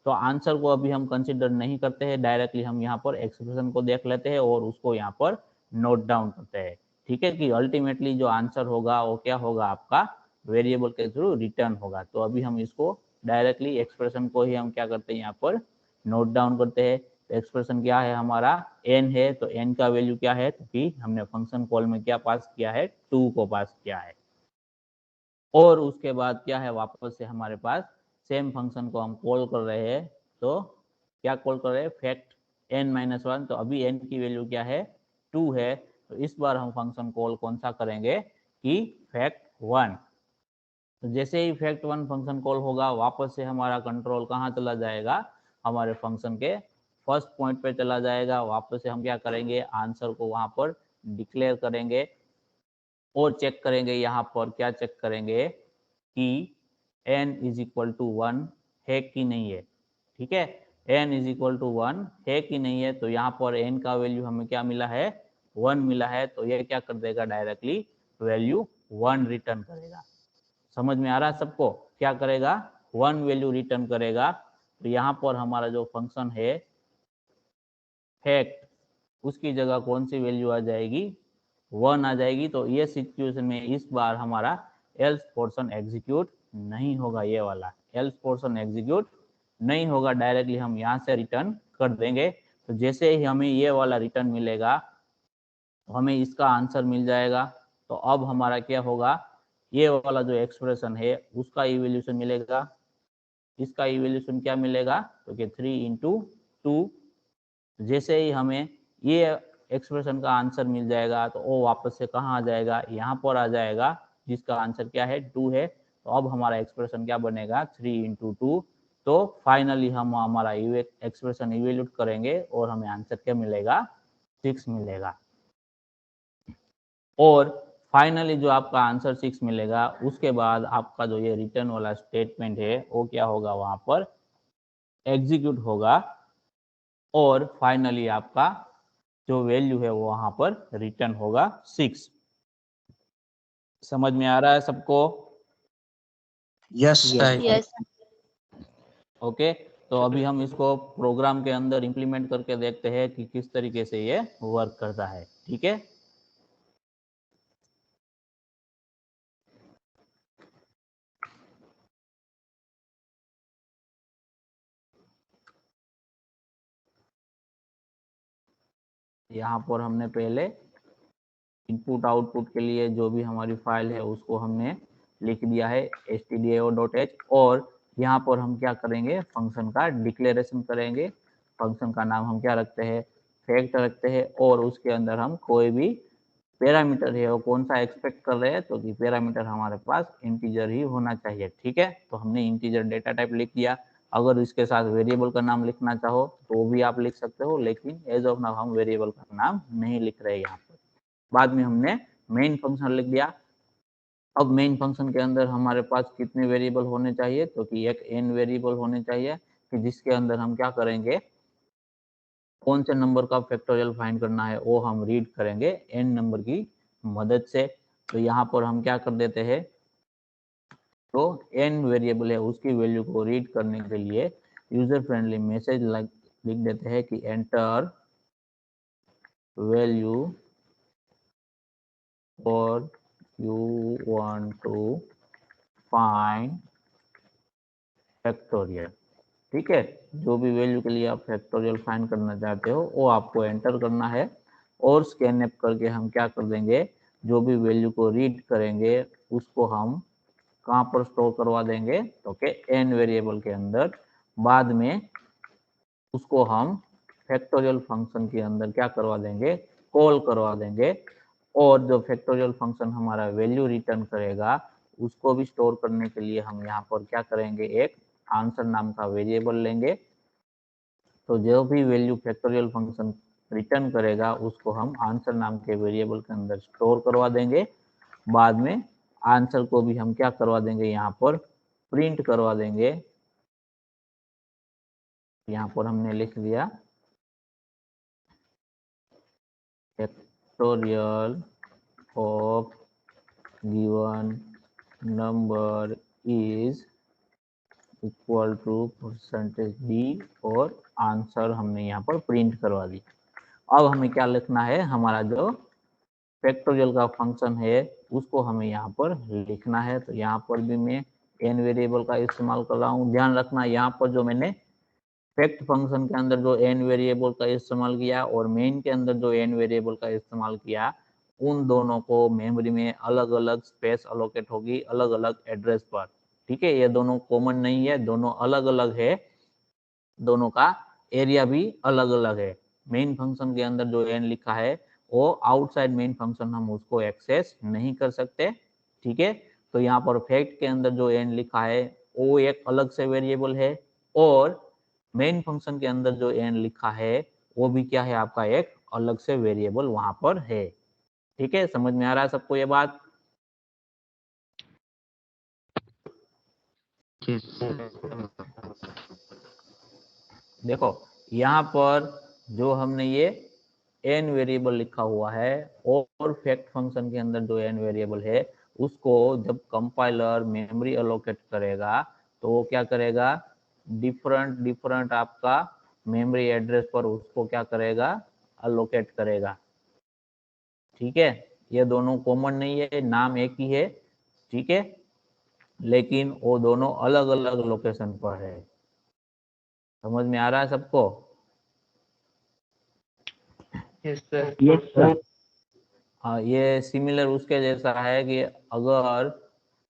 तो आंसर को अभी हम कंसिडर नहीं करते हैं, डायरेक्टली हम यहाँ पर एक्सप्रेशन को देख लेते हैं और उसको यहाँ पर नोट डाउन करते हैं। ठीक है, कि अल्टीमेटली जो आंसर होगा वो क्या होगा, आपका वेरिएबल के थ्रू रिटर्न होगा। तो अभी हम इसको डायरेक्टली एक्सप्रेशन को ही हम क्या करते हैं, यहाँ पर नोट डाउन करते हैं। तो एक्सप्रेशन क्या है हमारा, n है, तो n का वैल्यू क्या है, क्योंकि हमने फंक्शन कॉल में क्या पास किया है, 2 को पास किया है। और उसके बाद क्या है, वापस से हमारे पास सेम फंक्शन को हम कॉल कर रहे हैं। तो क्या कॉल कर रहे हैं, फैक्ट n-1। तो अभी n की वैल्यू क्या है, 2 है, तो इस बार हम फंक्शन कॉल कौन सा करेंगे कि फैक्ट 1। तो जैसे ही फैक्ट 1 फंक्शन कॉल होगा, वापस से हमारा कंट्रोल कहाँ चला जाएगा, हमारे फंक्शन के फर्स्ट पॉइंट पे चला जाएगा। वापस से हम क्या करेंगे, आंसर को वहां पर डिक्लेयर करेंगे और चेक करेंगे, यहाँ पर क्या चेक करेंगे कि n इज इक्वल टू 1 है कि नहीं है। ठीक है, n इज इक्वल टू 1 है कि नहीं है, तो यहाँ पर n का वैल्यू हमें क्या मिला है, 1 मिला है, तो ये क्या कर देगा, डायरेक्टली वैल्यू 1 रिटर्न करेगा। समझ में आ रहा है सबको, क्या करेगा, 1 वैल्यू रिटर्न करेगा। तो यहाँ पर हमारा जो फंक्शन है फैक्ट, उसकी जगह कौन सी वैल्यू आ जाएगी, 1 आ जाएगी। तो ये सिचुएशन में इस बार हमारा एल्स पोर्शन एग्जीक्यूट नहीं होगा, ये वाला एल्स पोर्शन एग्जीक्यूट नहीं होगा, डायरेक्टली हम यहाँ से रिटर्न कर देंगे। तो जैसे ही हमें ये वाला रिटर्न मिलेगा तो हमें इसका आंसर मिल जाएगा। तो अब हमारा क्या होगा, ये वाला जो एक्सप्रेशन है उसका इवैल्यूएशन मिलेगा। इसका इवैल्यूएशन क्या मिलेगा, तो कि 3 इंटू 2। जैसे ही हमें ये एक्सप्रेशन का आंसर मिल जाएगा तो वो वापस से कहाँ आ जाएगा, यहाँ पर आ जाएगा, जिसका आंसर क्या है, 2 है। तो अब हमारा एक्सप्रेशन क्या बनेगा, 3 इंटू 2। तो फाइनली हम हमारा एक्सप्रेशन इवेल्यूट करेंगे और हमें आंसर क्या मिलेगा, 6 मिलेगा। और फाइनली जो आपका आंसर 6 मिलेगा, उसके बाद आपका जो ये रिटर्न वाला स्टेटमेंट है वो क्या होगा, वहां पर एग्जीक्यूट होगा और फाइनली आपका जो वैल्यू है वो वहां पर रिटर्न होगा 6। समझ में आ रहा है सबको, यस सर। Yes okay. तो अभी हम इसको प्रोग्राम के अंदर इंप्लीमेंट करके देखते हैं कि किस तरीके से ये वर्क करता है। ठीक है, यहाँ पर हमने पहले इनपुट आउटपुट के लिए जो भी हमारी फाइल है उसको हमने लिख दिया है stdio.h। और यहाँ पर हम क्या करेंगे, फंक्शन का डिक्लेरेशन करेंगे। फंक्शन का नाम हम क्या रखते हैं, फैक्ट रखते हैं, और उसके अंदर हम कोई भी पैरामीटर है वो कौन सा एक्सपेक्ट कर रहे हैं, तो कि पैरामीटर हमारे पास इंटीजर ही होना चाहिए। ठीक है, तो हमने इंटीजर डेटा टाइप लिख दिया। अगर इसके साथ वेरिएबल का नाम लिखना चाहो तो वो भी आप लिख सकते हो, लेकिन एज ऑफ नाउ हम वेरिएबल का नाम नहीं लिख रहे यहाँ पर। बाद में हमने मेन फंक्शन लिख दिया। अब मेन फंक्शन के अंदर हमारे पास कितने वेरिएबल होने चाहिए, तो कि एक n वेरिएबल होने चाहिए, कि जिसके अंदर हम क्या करेंगे, कौन से नंबर का फैक्टोरियल फाइंड करना है वो हम रीड करेंगे n नंबर की मदद से। तो यहाँ पर हम क्या कर देते हैं, तो n वेरिएबल है उसकी वैल्यू को रीड करने के लिए यूजर फ्रेंडली मैसेज लिख देते हैं कि एंटर वैल्यू और you want to find factorial. ठीक है, जो भी वैल्यू के लिए आप फैक्टोरियल फाइंड करना चाहते हो वो आपको एंटर करना है, और स्कैनएप करके हम क्या कर देंगे, जो भी वैल्यू को रीड करेंगे उसको हम कहाँ पर स्टोर करवा देंगे, तो के n वेरिएबल के अंदर। बाद में उसको हम फैक्टोरियल फंक्शन के अंदर क्या करवा देंगे, कॉल करवा देंगे, और जो फैक्टोरियल फंक्शन हमारा वैल्यू रिटर्न करेगा उसको भी स्टोर करने के लिए हम यहाँ पर क्या करेंगे, एक आंसर नाम का वेरिएबल लेंगे। तो जो भी वैल्यू फैक्टोरियल फंक्शन रिटर्न करेगा उसको हम आंसर नाम के वेरिएबल के अंदर स्टोर करवा देंगे। बाद में आंसर को भी हम क्या करवा देंगे, यहाँ पर प्रिंट करवा देंगे। यहाँ पर हमने लिख दिया factorial of given number is equal to %d और आंसर हमने यहाँ पर प्रिंट करवा दी। अब हमें क्या लिखना है, हमारा जो फैक्टोरियल का फंक्शन है उसको हमें यहाँ पर लिखना है। तो यहाँ पर भी मैं n वेरिएबल का इस्तेमाल कर रहा हूँ। ध्यान रखना यहाँ पर जो मैंने फैक्ट फंक्शन के अंदर जो n वेरिएबल का इस्तेमाल किया और मेन के अंदर जो n वेरिएबल का इस्तेमाल किया, उन दोनों को मेमोरी में अलग अलग स्पेस अलोकेट होगी, अलग अलग एड्रेस पर। ठीक है, ये दोनों कॉमन नहीं है, दोनों अलग अलग है, दोनों का एरिया भी अलग अलग है। मेन फंक्शन के अंदर जो n लिखा है वो आउटसाइड मेन फंक्शन हम उसको एक्सेस नहीं कर सकते। ठीक है, तो यहाँ पर फैक्ट के अंदर जो n लिखा है वो एक अलग से वेरिएबल है, और मेन फंक्शन के अंदर जो n लिखा है वो भी क्या है, आपका एक अलग से वेरिएबल वहां पर है। ठीक है, समझ में आ रहा है सबको ये बात? देखो यहाँ पर जो हमने ये n वेरिएबल लिखा हुआ है और फैक्ट फंक्शन के अंदर जो n वेरिएबल है उसको जब कंपाइलर मेमोरी अलोकेट करेगा तो वो क्या करेगा, डिफरेंट आपका मेमोरी एड्रेस पर उसको क्या करेगा, अलोकेट करेगा। ठीक है, ये दोनों कॉमन नहीं है, नाम एक ही है। ठीक है, लेकिन वो दोनों अलग अलग लोकेशन पर है। समझ में आ रहा है सबको? Yes sir. हाँ, ये सिमिलर उसके जैसा है कि अगर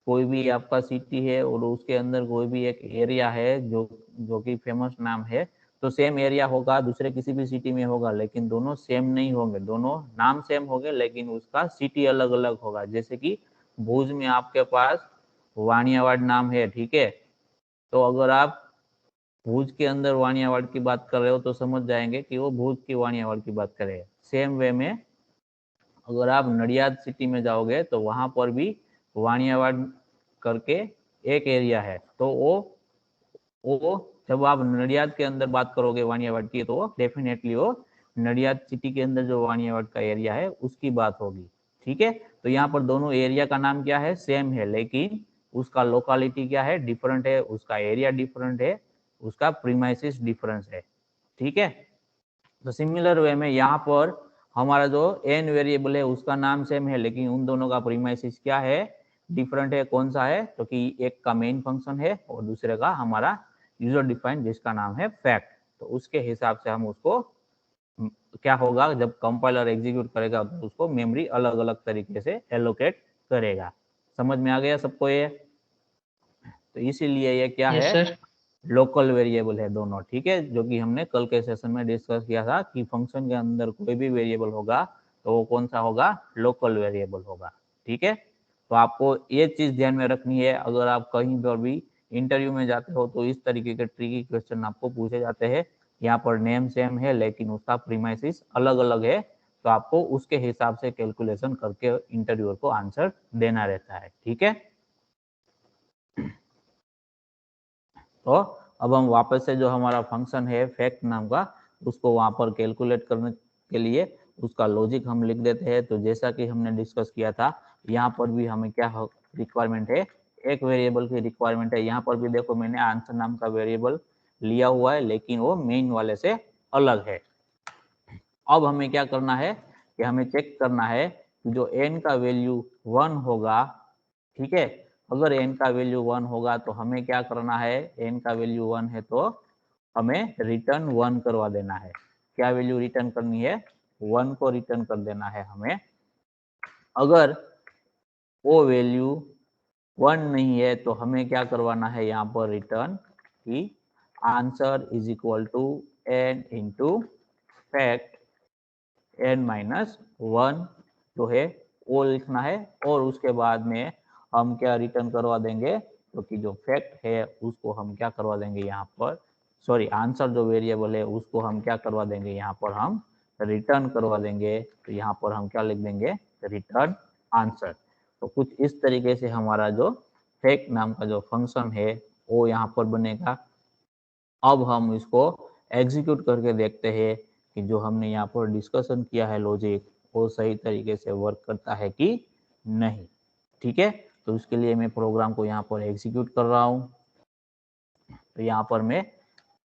कोई भी आपका सिटी है और उसके अंदर कोई भी एक एरिया है जो कि फेमस नाम है, तो सेम एरिया होगा, दूसरे किसी भी सिटी में होगा, लेकिन दोनों सेम नहीं होंगे, दोनों नाम सेम होंगे लेकिन उसका सिटी अलग अलग होगा। जैसे कि भुज में आपके पास वानियावाड़ नाम है, ठीक है, तो अगर आप भुज के अंदर वानियावाड़ की बात कर रहे हो तो समझ जाएंगे कि वो भुज की वानियावाड़ की बात करें। सेम वे में अगर आप नडियाद सिटी में जाओगे तो वहां पर भी वानियावाड़ करके एक एरिया है, तो वो जब आप नडियाद के अंदर बात करोगे वानियावाड़ की तो डेफिनेटली वो नडियाद सिटी के अंदर जो वानियावाड़ का एरिया है उसकी बात होगी। ठीक है, तो यहाँ पर दोनों एरिया का नाम क्या है, सेम है, लेकिन उसका लोकालिटी क्या है, डिफरेंट है, उसका एरिया डिफरेंट है, उसका प्रीमाइसिस डिफरेंस है। ठीक है, तो सिमिलर वे में यहाँ पर हमारा जो n वेरिएबल है उसका नाम सेम है, लेकिन उन दोनों का प्रीमाइसिस क्या है, डिफरेंट है। कौन सा है, तो कि एक का मेन फंक्शन है और दूसरे का हमारा यूजर डिफाइंड जिसका नाम है फैक्ट। तो उसके हिसाब से हम उसको क्या होगा, जब कंपाइलर एग्जीक्यूट करेगा तो उसको मेमोरी अलग अलग तरीके से एलोकेट करेगा। समझ में आ गया सबको ये? तो इसीलिए ये क्या यस है, सर। लोकल वेरिएबल है दोनों। ठीक है, जो कि हमने कल के सेशन में डिस्कस किया था कि फंक्शन के अंदर कोई भी वेरिएबल होगा तो वो कौन सा होगा, लोकल वेरिएबल होगा। ठीक है, तो आपको ये चीज ध्यान में रखनी है। अगर आप कहीं पर भी इंटरव्यू में जाते हो तो इस तरीके के ट्रिकी क्वेश्चन आपको पूछे जाते हैं। यहाँ पर नेम सेम है लेकिन उसका प्रीमाइसिस अलग अलग है, तो आपको उसके हिसाब से कैलकुलेशन करके इंटरव्यूअर को आंसर देना रहता है। ठीक है, तो अब हम वापस से जो हमारा फंक्शन है फैक्ट नाम का, उसको वहां पर कैलकुलेट करने के लिए उसका लॉजिक हम लिख देते हैं। तो जैसा कि हमने डिस्कस किया था, यहाँ पर भी हमें क्या रिक्वायरमेंट है, एक वेरिएबल की रिक्वायरमेंट है। यहाँ पर भी देखो मैंने आंसर नाम का वेरिएबल लिया हुआ है लेकिन वो मेन वाले से अलग है। अब हमें क्या करना है कि हमें चेक करना है कि जो n का वैल्यू 1 होगा, ठीक है, अगर n का वैल्यू 1 होगा तो हमें क्या करना है, n का वैल्यू 1 है तो हमें रिटर्न 1 करवा देना है। क्या वैल्यू रिटर्न करनी है, 1 को रिटर्न कर देना है हमें। अगर वो वैल्यू 1 नहीं है तो हमें क्या करवाना है, यहाँ पर रिटर्न की answer is equal to n into fact n minus 1 जो है वो लिखना है, और उसके बाद में हम क्या रिटर्न करवा देंगे, क्योंकि जो फैक्ट है उसको हम क्या करवा देंगे यहाँ पर, सॉरी आंसर जो वेरिएबल है उसको हम क्या करवा देंगे यहाँ पर हम रिटर्न करवा देंगे। तो यहाँ पर हम क्या लिख देंगे, रिटर्न आंसर। तो कुछ इस तरीके से हमारा जो फैक्ट नाम का जो फंक्शन है वो यहाँ पर बनेगा। अब हम इसको एग्जीक्यूट करके देखते हैं कि जो हमने यहाँ पर डिस्कशन किया है लॉजिक वो सही तरीके से वर्क करता है कि नहीं। ठीक है, तो उसके लिए मैं प्रोग्राम को यहाँ पर एग्जीक्यूट कर रहा हूँ। तो यहाँ पर मैं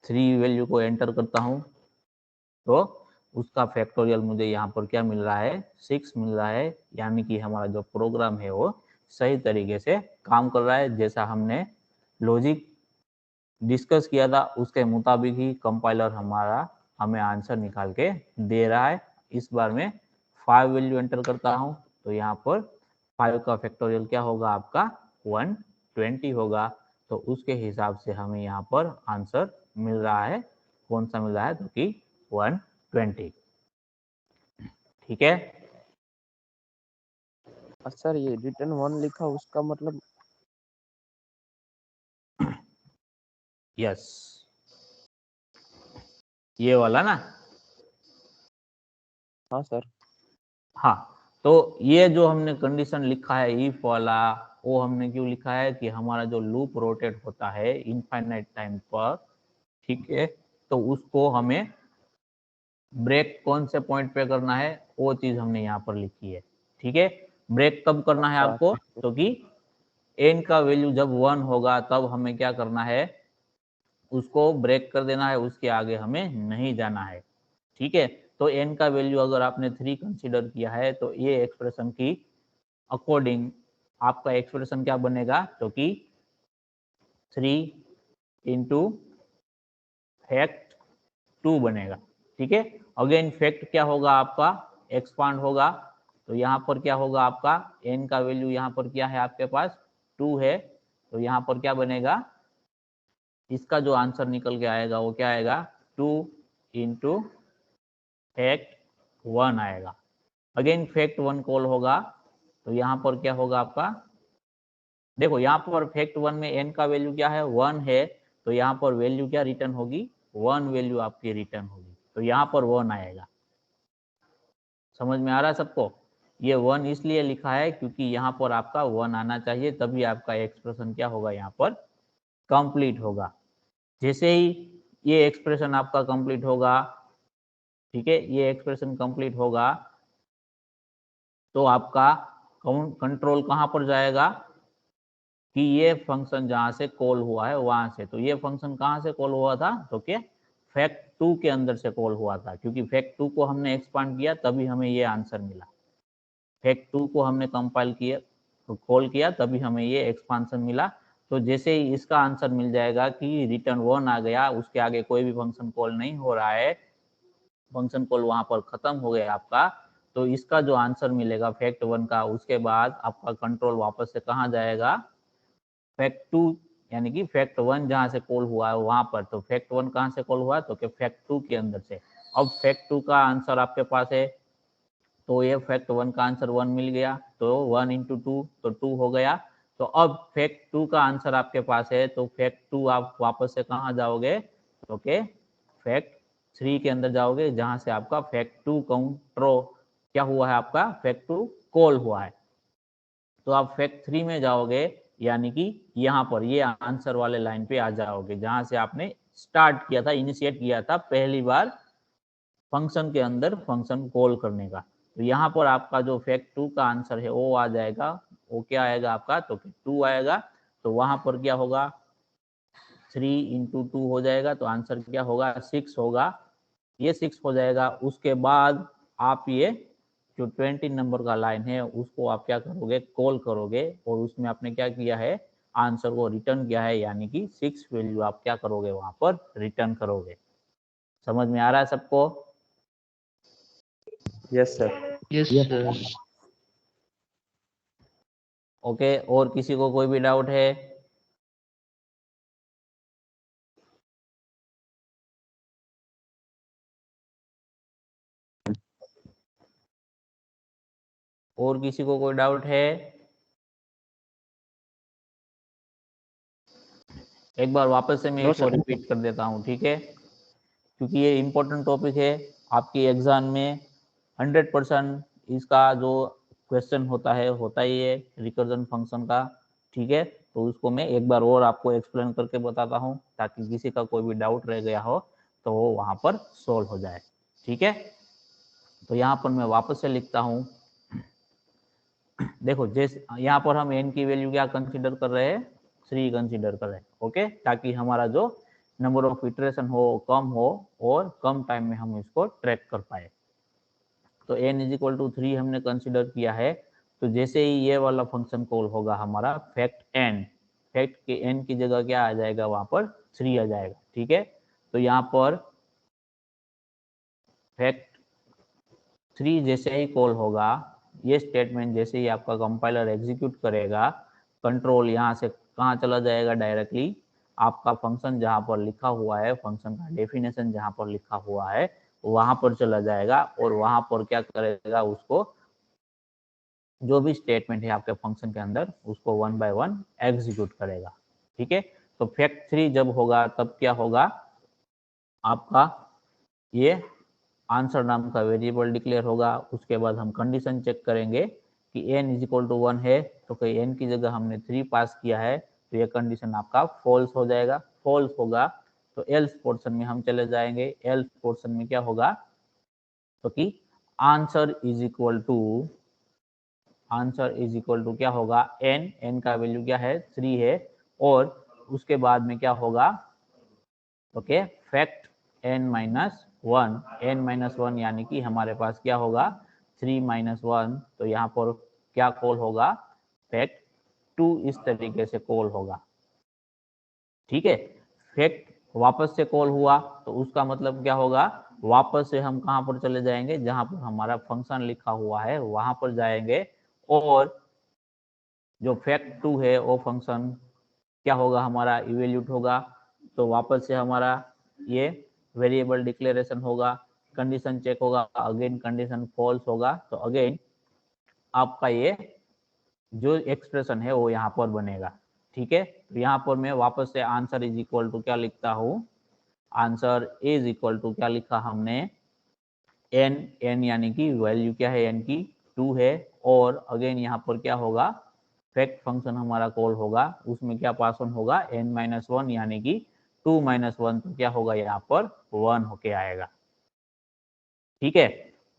3 वैल्यू को एंटर करता हूँ, तो उसका फैक्टोरियल मुझे यहाँ पर क्या मिल रहा है, 6 मिल रहा है। यानी कि हमारा जो प्रोग्राम है वो सही तरीके से काम कर रहा है। जैसा हमने लॉजिक डिस्कस किया था उसके मुताबिक ही कंपाइलर हमारा हमें आंसर निकाल के दे रहा है। इस बार मैं 5 वैल्यू एंटर करता हूँ, तो यहाँ पर 5 का फैक्टोरियल क्या होगा आपका 120 होगा। तो उसके हिसाब से हमें यहाँ पर आंसर मिल रहा है, कौन सा मिल रहा है, तो कि 120। ठीक है, सर ये रिटर्न 1 लिखा उसका मतलब? यस ये वाला ना। हाँ सर। हाँ, तो ये जो हमने कंडीशन लिखा है इफ वाला, वो हमने क्यों लिखा है कि हमारा जो लूप रोटेट होता है इनफाइनाइट टाइम पर, ठीक है, तो उसको हमें ब्रेक कौन से पॉइंट पे करना है वो चीज हमने यहाँ पर लिखी है। ठीक है, ब्रेक कब करना है आपको, तो कि एन का वैल्यू जब 1 होगा तब हमें क्या करना है, उसको ब्रेक कर देना है, उसके आगे हमें नहीं जाना है। ठीक है, तो एन का वैल्यू अगर आपने 3 कंसीडर किया है तो ये एक्सप्रेशन की अकॉर्डिंग आपका एक्सप्रेशन क्या बनेगा, तो कि 3 इंटू फैक्ट 2 बनेगा। ठीक है, अगेन फैक्ट क्या होगा आपका एक्सपांड होगा, तो यहाँ पर क्या होगा आपका एन का वैल्यू यहाँ पर क्या है आपके पास 2 है, तो यहाँ पर क्या बनेगा, इसका जो आंसर निकल के आएगा वो क्या आएगा 2 इंटू फैक्ट 1 आएगा। अगेन फैक्ट 1 कॉल होगा, तो यहाँ पर क्या होगा आपका, देखो यहाँ पर फैक्ट 1 में n का वैल्यू क्या है 1 है, तो यहाँ पर वैल्यू क्या रिटर्न होगी 1 वैल्यू आपकी रिटर्न होगी, तो यहाँ पर 1 आएगा। समझ में आ रहा है सबको, ये 1 इसलिए लिखा है क्योंकि यहाँ पर आपका 1 आना चाहिए, तभी आपका एक्सप्रेशन क्या होगा यहाँ पर कंप्लीट होगा। जैसे ही ये एक्सप्रेशन आपका कंप्लीट होगा, ठीक है, ये एक्सप्रेशन कंप्लीट होगा तो आपका कंट्रोल कहाँ पर जाएगा कि ये फंक्शन जहां से कॉल हुआ है वहां से, तो ये फंक्शन कहाँ से कॉल हुआ था, तो क्या फैक्ट 2 के अंदर से कॉल हुआ था, क्योंकि फैक्ट 2 को हमने एक्सपांड किया तभी हमें ये आंसर मिला। फैक्ट 2 को हमने कंपाइल किया तो कॉल किया तभी हमें ये एक्सपांशन मिला। तो जैसे ही इसका आंसर मिल जाएगा कि रिटर्न 1 आ गया, उसके आगे कोई भी फंक्शन कॉल नहीं हो रहा है, फंक्शन कॉल वहां पर खत्म हो गया आपका, तो इसका जो आंसर मिलेगा फैक्ट 1 का, उसके बाद आपका कंट्रोल वापस से कहाँ जाएगा फैक्ट 2, यानी कि फैक्ट 1 जहां से कॉल हुआ है वहां पर। तो फैक्ट 1 कहां से कॉल हुआ, तो फैक्ट 2 के अंदर से। अब फैक्ट 2 का आंसर आपके पास है, तो ये फैक्ट 1 का आंसर 1 मिल गया, तो 1 इंटू 2 तो 2 हो गया। तो अब फैक्ट 2 का आंसर आपके पास है, तो फैक्ट 2 आप वापस से कहाँ जाओगे, ओके फैक्ट 3 के अंदर जाओगे जहां से आपका फैक्ट 2 काउंट्रो क्या हुआ है, आपका फैक्ट 2 कॉल हुआ है। तो आप फैक्ट 3 में जाओगे, यानी कि यहाँ पर ये आंसर वाले लाइन पे आ जाओगे जहां से आपने स्टार्ट किया था, इनिशिएट किया था पहली बार फंक्शन के अंदर फंक्शन कॉल करने का। तो यहाँ पर आपका जो फैक्ट 2 का आंसर है वो आ जाएगा, वो क्या आएगा आपका, तो 2 आएगा। तो वहां पर क्या होगा 3 इंटू 2 हो जाएगा, तो आंसर क्या होगा 6 होगा, ये 6 हो जाएगा। उसके बाद आप ये जो 20 नंबर का लाइन है उसको आप क्या करोगे कॉल करोगे, और उसमें आपने क्या किया है आंसर को रिटर्न किया है, यानी कि 6 वैल्यू आप क्या करोगे वहां पर रिटर्न करोगे। समझ में आ रहा है सबको? Yes, sir. Yes sir. Okay, और किसी को कोई भी डाउट है? और किसी को कोई डाउट है? एक बार वापस से मैं नो इसको सर। रिपीट कर देता हूँ, ठीक है, क्योंकि ये इम्पोर्टेंट टॉपिक है आपकी एग्जाम में 100% इसका जो क्वेश्चन होता ही है रिकर्जन फंक्शन का, ठीक है। तो उसको मैं एक बार और आपको एक्सप्लेन करके बताता हूँ ताकि किसी का कोई भी डाउट रह गया हो तो वो वहाँ पर सोल्व हो जाए, ठीक है। तो यहाँ पर मैं वापस से लिखता हूँ, देखो जैसे यहाँ पर हम n की वैल्यू क्या कंसीडर कर रहे हैं, 3 कंसीडर कर रहे हैं, ओके, ताकि हमारा जो नंबर ऑफ इटरेशन हो कम हो और कम टाइम में हम इसको ट्रैक कर पाए। तो n इज इक्वल टू 3 हमने कंसीडर किया है, तो जैसे ही ये वाला फंक्शन कॉल होगा हमारा फैक्ट के n की जगह क्या आ जाएगा, वहां पर 3 आ जाएगा, ठीक है। तो यहाँ पर फैक्ट 3 जैसे ही कॉल होगा, ये स्टेटमेंट जैसे ही आपका कंपाइलर एग्जीक्यूट करेगा, कंट्रोल यहाँ से कहाँ चला जाएगा, डायरेक्टली आपका फंक्शन जहाँ पर लिखा हुआ है, फंक्शन का डेफिनेशन जहाँ पर लिखा हुआ है वहां पर चला जाएगा और वहां पर क्या करेगा, उसको जो भी स्टेटमेंट है आपके फंक्शन के अंदर उसको 1 बाय 1 एग्जीक्यूट करेगा, ठीक है। तो फैक्ट 3 जब होगा तब क्या होगा, आपका ये आंसर नाम का वेरिएबल डिक्लेयर होगा। उसके बाद हम कंडीशन चेक करेंगे कि n इज इक्वल टू 1 है, तो कहीं n की जगह हमने 3 पास किया है तो ये कंडीशन आपका फॉल्स हो जाएगा। फॉल्स होगा तो एल्स पोर्शन में हम चले जाएंगे। एल्स पोर्शन में क्या होगा, तो कि आंसर इज इक्वल टू क्या होगा, n का वैल्यू क्या है, 3 है, और उसके बाद में क्या होगा, ओके, फैक्ट n-1 यानी कि हमारे पास क्या होगा 3-1, तो यहाँ पर क्या कॉल होगा, फैक्ट 2 इस तरीके से कॉल होगा, ठीक है। फैक्ट वापस से कॉल हुआ तो उसका मतलब क्या होगा, वापस से हम कहाँ पर चले जाएंगे, जहां पर हमारा फंक्शन लिखा हुआ है वहां पर जाएंगे और जो फैक्ट 2 है वो फंक्शन क्या होगा, हमारा इवेल्यूट होगा। तो वापस से हमारा ये वेरिएबल डिक्लेरेशन होगा, कंडीशन चेक होगा, अगेन कंडीशन फॉल्स होगा, तो अगेन आपका ये जो एक्सप्रेशन है वो यहाँ पर बनेगा, ठीक है। तो यहाँ पर मैं वापस से आंसर इज इक्वल टू क्या लिखता हूँ, आंसर इज इक्वल टू क्या लिखा हमने, n यानी कि वैल्यू क्या है n की 2 है, और अगेन यहाँ पर क्या होगा, फैक्ट फंक्शन हमारा कॉल होगा, उसमें क्या पास ऑन होगा n-1 यानी कि 2-1, तो क्या होगा यहाँ पर 1 होके आएगा, ठीक है।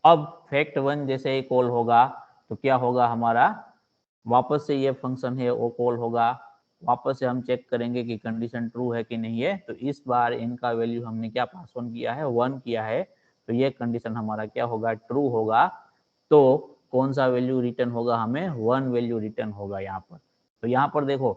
अब फैक्ट 1 जैसे ही कॉल होगा तो क्या होगा, हमारा वापस से ये फंक्शन है वो कॉल होगा। वापस से हम चेक करेंगे कि कंडीशन ट्रू है कि नहीं है, तो इस बार इनका वैल्यू हमने क्या पास ऑन किया है, 1 किया है, तो ये कंडीशन हमारा क्या होगा, ट्रू होगा। तो कौन सा वैल्यू रिटर्न होगा, हमें 1 वैल्यू रिटर्न होगा यहाँ पर। तो यहाँ पर देखो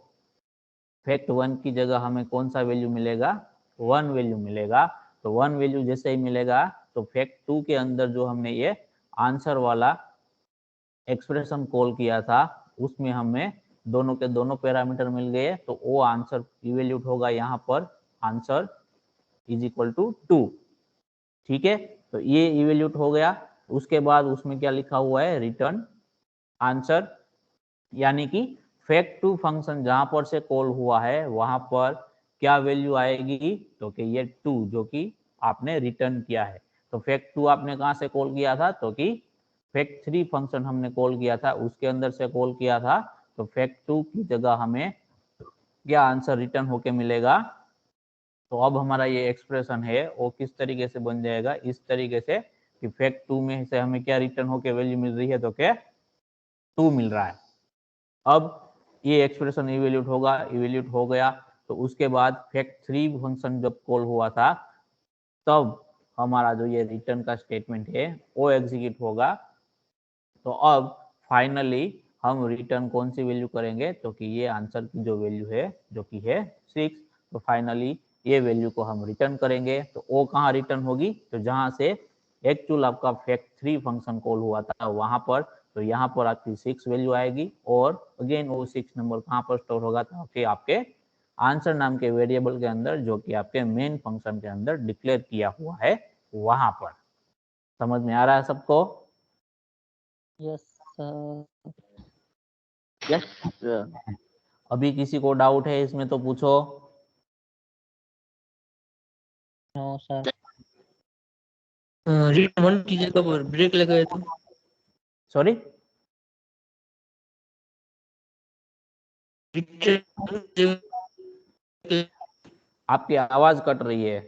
फैक्ट 1 की जगह हमें कौन सा वैल्यू मिलेगा, 1 वैल्यू मिलेगा। तो 1 वैल्यू जैसे ही मिलेगा तो फैक्ट 2 के अंदर जो हमने ये आंसर वाला एक्सप्रेशन कॉल किया था उसमें हमें दोनों के दोनों पैरामीटर मिल गए, तो वो आंसर इवेल्यूट होगा यहाँ पर आंसर इज इक्वल टू 2, ठीक है। तो ये इवेल्यूट हो गया। उसके बाद उसमें क्या लिखा हुआ है, रिटर्न आंसर, यानी कि फैक्ट 2 फंक्शन जहां पर से कॉल हुआ है वहां पर क्या वैल्यू आएगी, तो कि ये 2 जो कि आपने रिटर्न किया है। तो फैक्ट 2 आपने कहां से कॉल किया था, तो कि फैक्ट 3 फंक्शन हमने कॉल किया था उसके अंदर से कॉल किया था। तो फैक्ट 2 की जगह हमें क्या आंसर रिटर्न होके मिलेगा, तो अब हमारा ये एक्सप्रेशन है वो किस तरीके से बन जाएगा, इस तरीके से कि फैक्ट 2 में से हमें क्या रिटर्न होके वैल्यू मिल रही है, तो क्या 2 मिल रहा है। अब ये एक्सप्रेशन इवेल्यूट हो गया, तो उसके बाद फैक्ट 3 फंक्शन जब कॉल हुआ था तब हमारा जो ये रिटर्न का स्टेटमेंट है वो एग्जीक्यूट होगा। तो अब फाइनली हम रिटर्न कौन सी वैल्यू करेंगे, तो कि ये आंसर की जो वैल्यू है जो कि है 6, तो फाइनली ये वैल्यू को हम रिटर्न करेंगे। तो वो कहाँ रिटर्न होगी, तो जहां से एक्चुअल आपका फैक्ट 3 फंक्शन कॉल हुआ था वहां पर, तो यहाँ पर आपकी 6 वैल्यू आएगी, और अगेन वो 6 नंबर कहाँ पर स्टोर होगा, ताकि आपके आंसर नाम के वेरिएबल के अंदर जो कि आपके मेन फंक्शन के अंदर डिक्लेयर किया हुआ है वहां पर। समझ में आ रहा है सबको? यस यस अभी किसी को डाउट है इसमें तो पूछो। No sir. रिटर्न 1 की जगह पर ब्रेक लगाए तो सॉरी, रिटर्न आपकी आवाज कट रही है,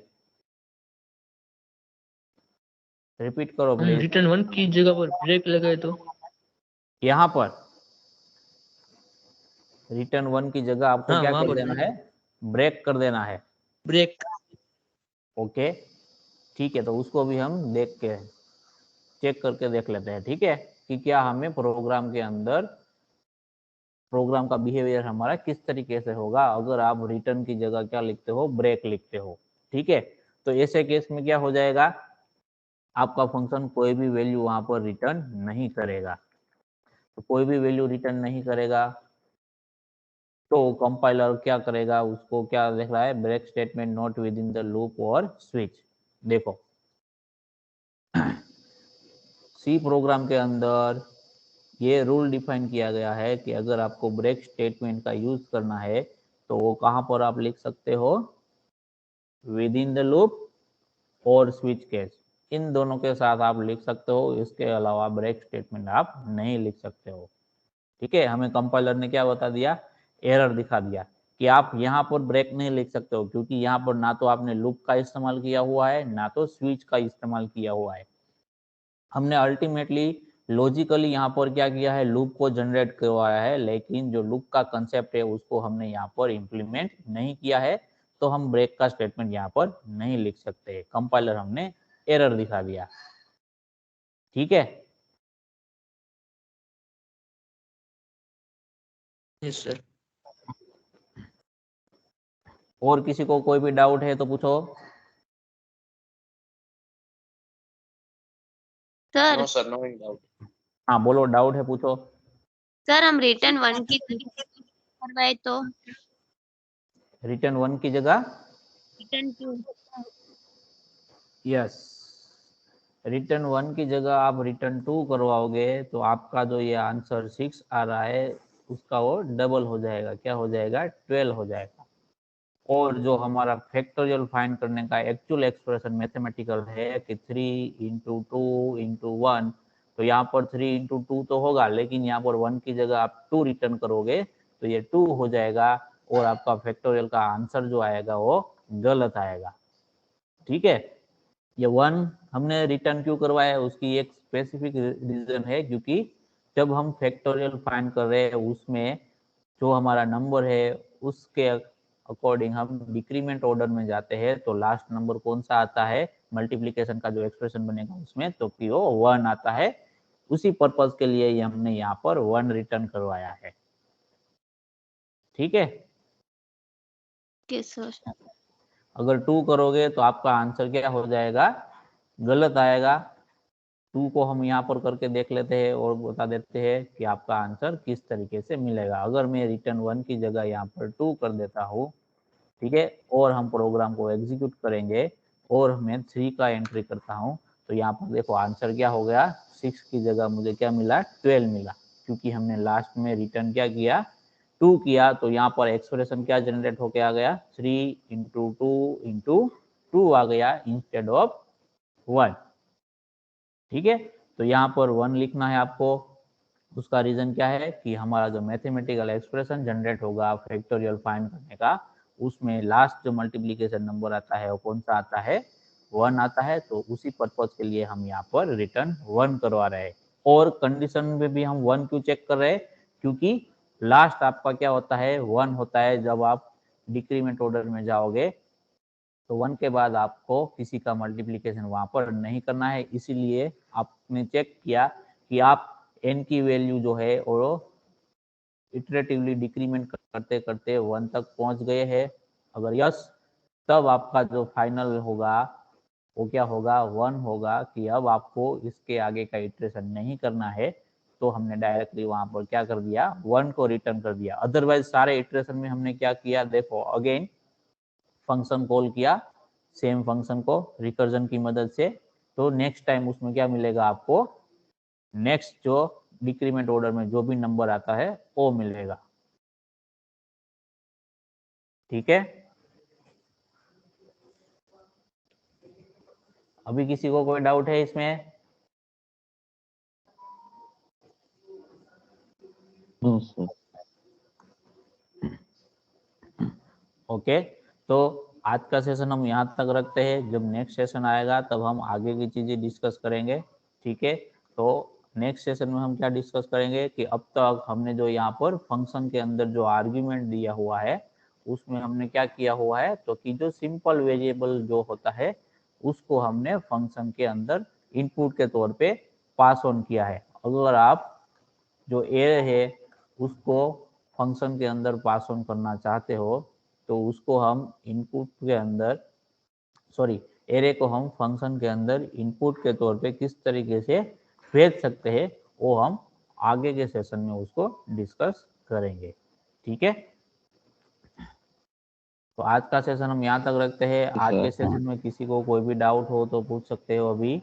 रिपीट करो प्लीज। रिटर्न 1 की जगह पर ब्रेक लगाए तो यहाँ पर रिटर्न 1 की जगह आपको हाँ क्या वहां कर पर देना है, ब्रेक कर देना है। ब्रेक। ओके ठीक है, तो उसको भी हम देख के चेक करके देख लेते हैं, ठीक है, कि क्या हमें प्रोग्राम के अंदर प्रोग्राम का बिहेवियर हमारा किस तरीके से होगा अगर आप रिटर्न की जगह क्या लिखते हो, ब्रेक लिखते हो। ठीक है, तो ऐसे केस में क्या हो जाएगा, आपका फंक्शन कोई भी वैल्यू वहां पर रिटर्न नहीं करेगा। तो कोई भी वैल्यू रिटर्न नहीं करेगा तो कंपाइलर क्या करेगा, उसको क्या देख रहा है, break statement not within the loop और स्विच। देखो सी प्रोग्राम के अंदर ये रूल डिफाइन किया गया है कि अगर आपको ब्रेक स्टेटमेंट का यूज करना है तो वो कहां पर आप लिख सकते हो, विद इन द लूप और स्विच केस, इन दोनों के साथ आप लिख सकते हो, इसके अलावा ब्रेक स्टेटमेंट आप नहीं लिख सकते हो। ठीक है, हमें कंपाइलर ने क्या बता दिया, एरर दिखा दिया कि आप यहाँ पर ब्रेक नहीं लिख सकते हो क्योंकि यहाँ पर ना तो आपने लूप का इस्तेमाल किया हुआ है ना तो स्विच का इस्तेमाल किया हुआ है। हमने अल्टीमेटली लॉजिकली यहाँ पर क्या किया है, लूप को जनरेट करवाया है, लेकिन जो लूप का कंसेप्ट है उसको हमने यहाँ पर इम्प्लीमेंट नहीं किया है, तो हम ब्रेक का स्टेटमेंट यहाँ पर नहीं लिख सकते। कंपाइलर हमने एरर दिखा दिया। ठीक है, यस सर। और किसी को कोई भी डाउट है तो पूछो। Sir no sir, no doubt. हाँ बोलो, डाउट है पूछो। सर हम रिटर्न 1 की करवाए तो रिटर्न 1 की जगह रिटर्न 2। यस, रिटर्न 1 की जगह आप रिटर्न 2 करवाओगे तो आपका जो ये आंसर 6 आ रहा है उसका वो डबल हो जाएगा, क्या हो जाएगा, 12 हो जाएगा। और जो हमारा फैक्टोरियल फाइंड करने का एक्चुअल एक्सप्रेशन मैथमेटिकल है कि 3 इंटू 2 इंटू 1, तो यहाँ पर 3 इंटू 2 तो होगा, लेकिन यहाँ पर 1 की जगह आप 2 रिटर्न करोगे तो ये 2 हो जाएगा और आपका फैक्टोरियल का आंसर जो आएगा वो गलत आएगा। ठीक है, ये 1 हमने रिटर्न क्यों करवाया है उसकी एक स्पेसिफिक रीजन है, क्योंकि जब हम फैक्टोरियल फाइंड कर रहे हैं उसमें जो हमारा नंबर है उसके अकॉर्डिंग हम डिक्रीमेंट ऑर्डर में जाते हैं, तो लास्ट नंबर कौन सा आता है मल्टीप्लिकेशन का जो एक्सप्रेशन बनेगा उसमें, तो कि वो 1 आता है। उसी पर्पज के लिए ये हमने यहाँ पर 1 रिटर्न करवाया है। ठीक है, सर अगर 2 करोगे तो आपका आंसर क्या हो जाएगा, गलत आएगा। 2 को हम यहाँ पर करके देख लेते हैं और बता देते हैं कि आपका आंसर किस तरीके से मिलेगा। अगर मैं रिटर्न 1 की जगह यहाँ पर 2 कर देता हूँ, ठीक है, और हम प्रोग्राम को एग्जीक्यूट करेंगे और मैं 3 का एंट्री करता हूँ, तो यहाँ पर देखो आंसर क्या हो गया, 6 की जगह मुझे क्या मिला, 12 मिला, क्योंकि हमने लास्ट में रिटर्न क्या किया, 2 किया। तो यहाँ पर एक्सप्रेशन क्या जनरेट होके आ गया, 3 इंटू 2 इंटू 2 आ गया इंस्टेड ऑफ 1। ठीक है, तो यहाँ पर 1 लिखना है आपको। उसका रीजन क्या है कि हमारा जो मैथमेटिकल एक्सप्रेशन जनरेट होगा फैक्टोरियल फाइंड करने का, उसमें लास्ट जो मल्टीप्लिकेशन नंबर आता है वो कौन सा आता है, 1 आता है। तो उसी पर्पज के लिए हम यहाँ पर रिटर्न 1 करवा रहे हैं। और कंडीशन में भी हम 1 क्यों चेक कर रहे हैं, क्योंकि लास्ट आपका क्या होता है, 1 होता है जब आप डिक्रीमेंट ऑर्डर में जाओगे, तो 1 के बाद आपको किसी का मल्टीप्लिकेशन वहां पर नहीं करना है। इसीलिए आपने चेक किया कि आप n की वैल्यू जो है वो इटरेटिवली डिक्रीमेंट करते करते 1 तक पहुंच गए हैं। अगर यस, तब आपका जो फाइनल होगा वो क्या होगा, 1 होगा, कि अब आपको इसके आगे का इटरेशन नहीं करना है। तो हमने डायरेक्टली वहां पर क्या कर दिया, 1 को रिटर्न कर दिया। अदरवाइज सारे इटरेशन में हमने क्या किया, देखो अगेन फंक्शन कॉल किया, सेम फंक्शन को रिकर्जन की मदद से, तो नेक्स्ट टाइम उसमें क्या मिलेगा आपको, नेक्स्ट जो डिक्रीमेंट ऑर्डर में जो भी नंबर आता है वो मिलेगा। ठीक है, अभी किसी को कोई डाउट है इसमें? No sir. ओके, तो आज का सेशन हम यहाँ तक रखते हैं। जब नेक्स्ट सेशन आएगा तब हम आगे की चीजें डिस्कस करेंगे। ठीक है, तो नेक्स्ट सेशन में हम क्या डिस्कस करेंगे कि अब तक हमने जो यहाँ पर फंक्शन के अंदर जो आर्ग्यूमेंट दिया हुआ है उसमें हमने क्या किया हुआ है, तो कि जो सिंपल वेरिएबल जो होता है उसको हमने फंक्शन के अंदर इनपुट के तौर पे पास ऑन किया है। अगर आप जो ए है उसको फंक्शन के अंदर पास ऑन करना चाहते हो तो उसको हम इनपुट के अंदर एरे को हम फंक्शन के अंदर इनपुट के तौर पे किस तरीके से भेज सकते हैं वो हम आगे के सेशन में उसको डिस्कस करेंगे। ठीक है, तो आज का सेशन हम यहाँ तक रखते हैं। आज के सेशन में किसी को कोई भी डाउट हो तो पूछ सकते हो अभी।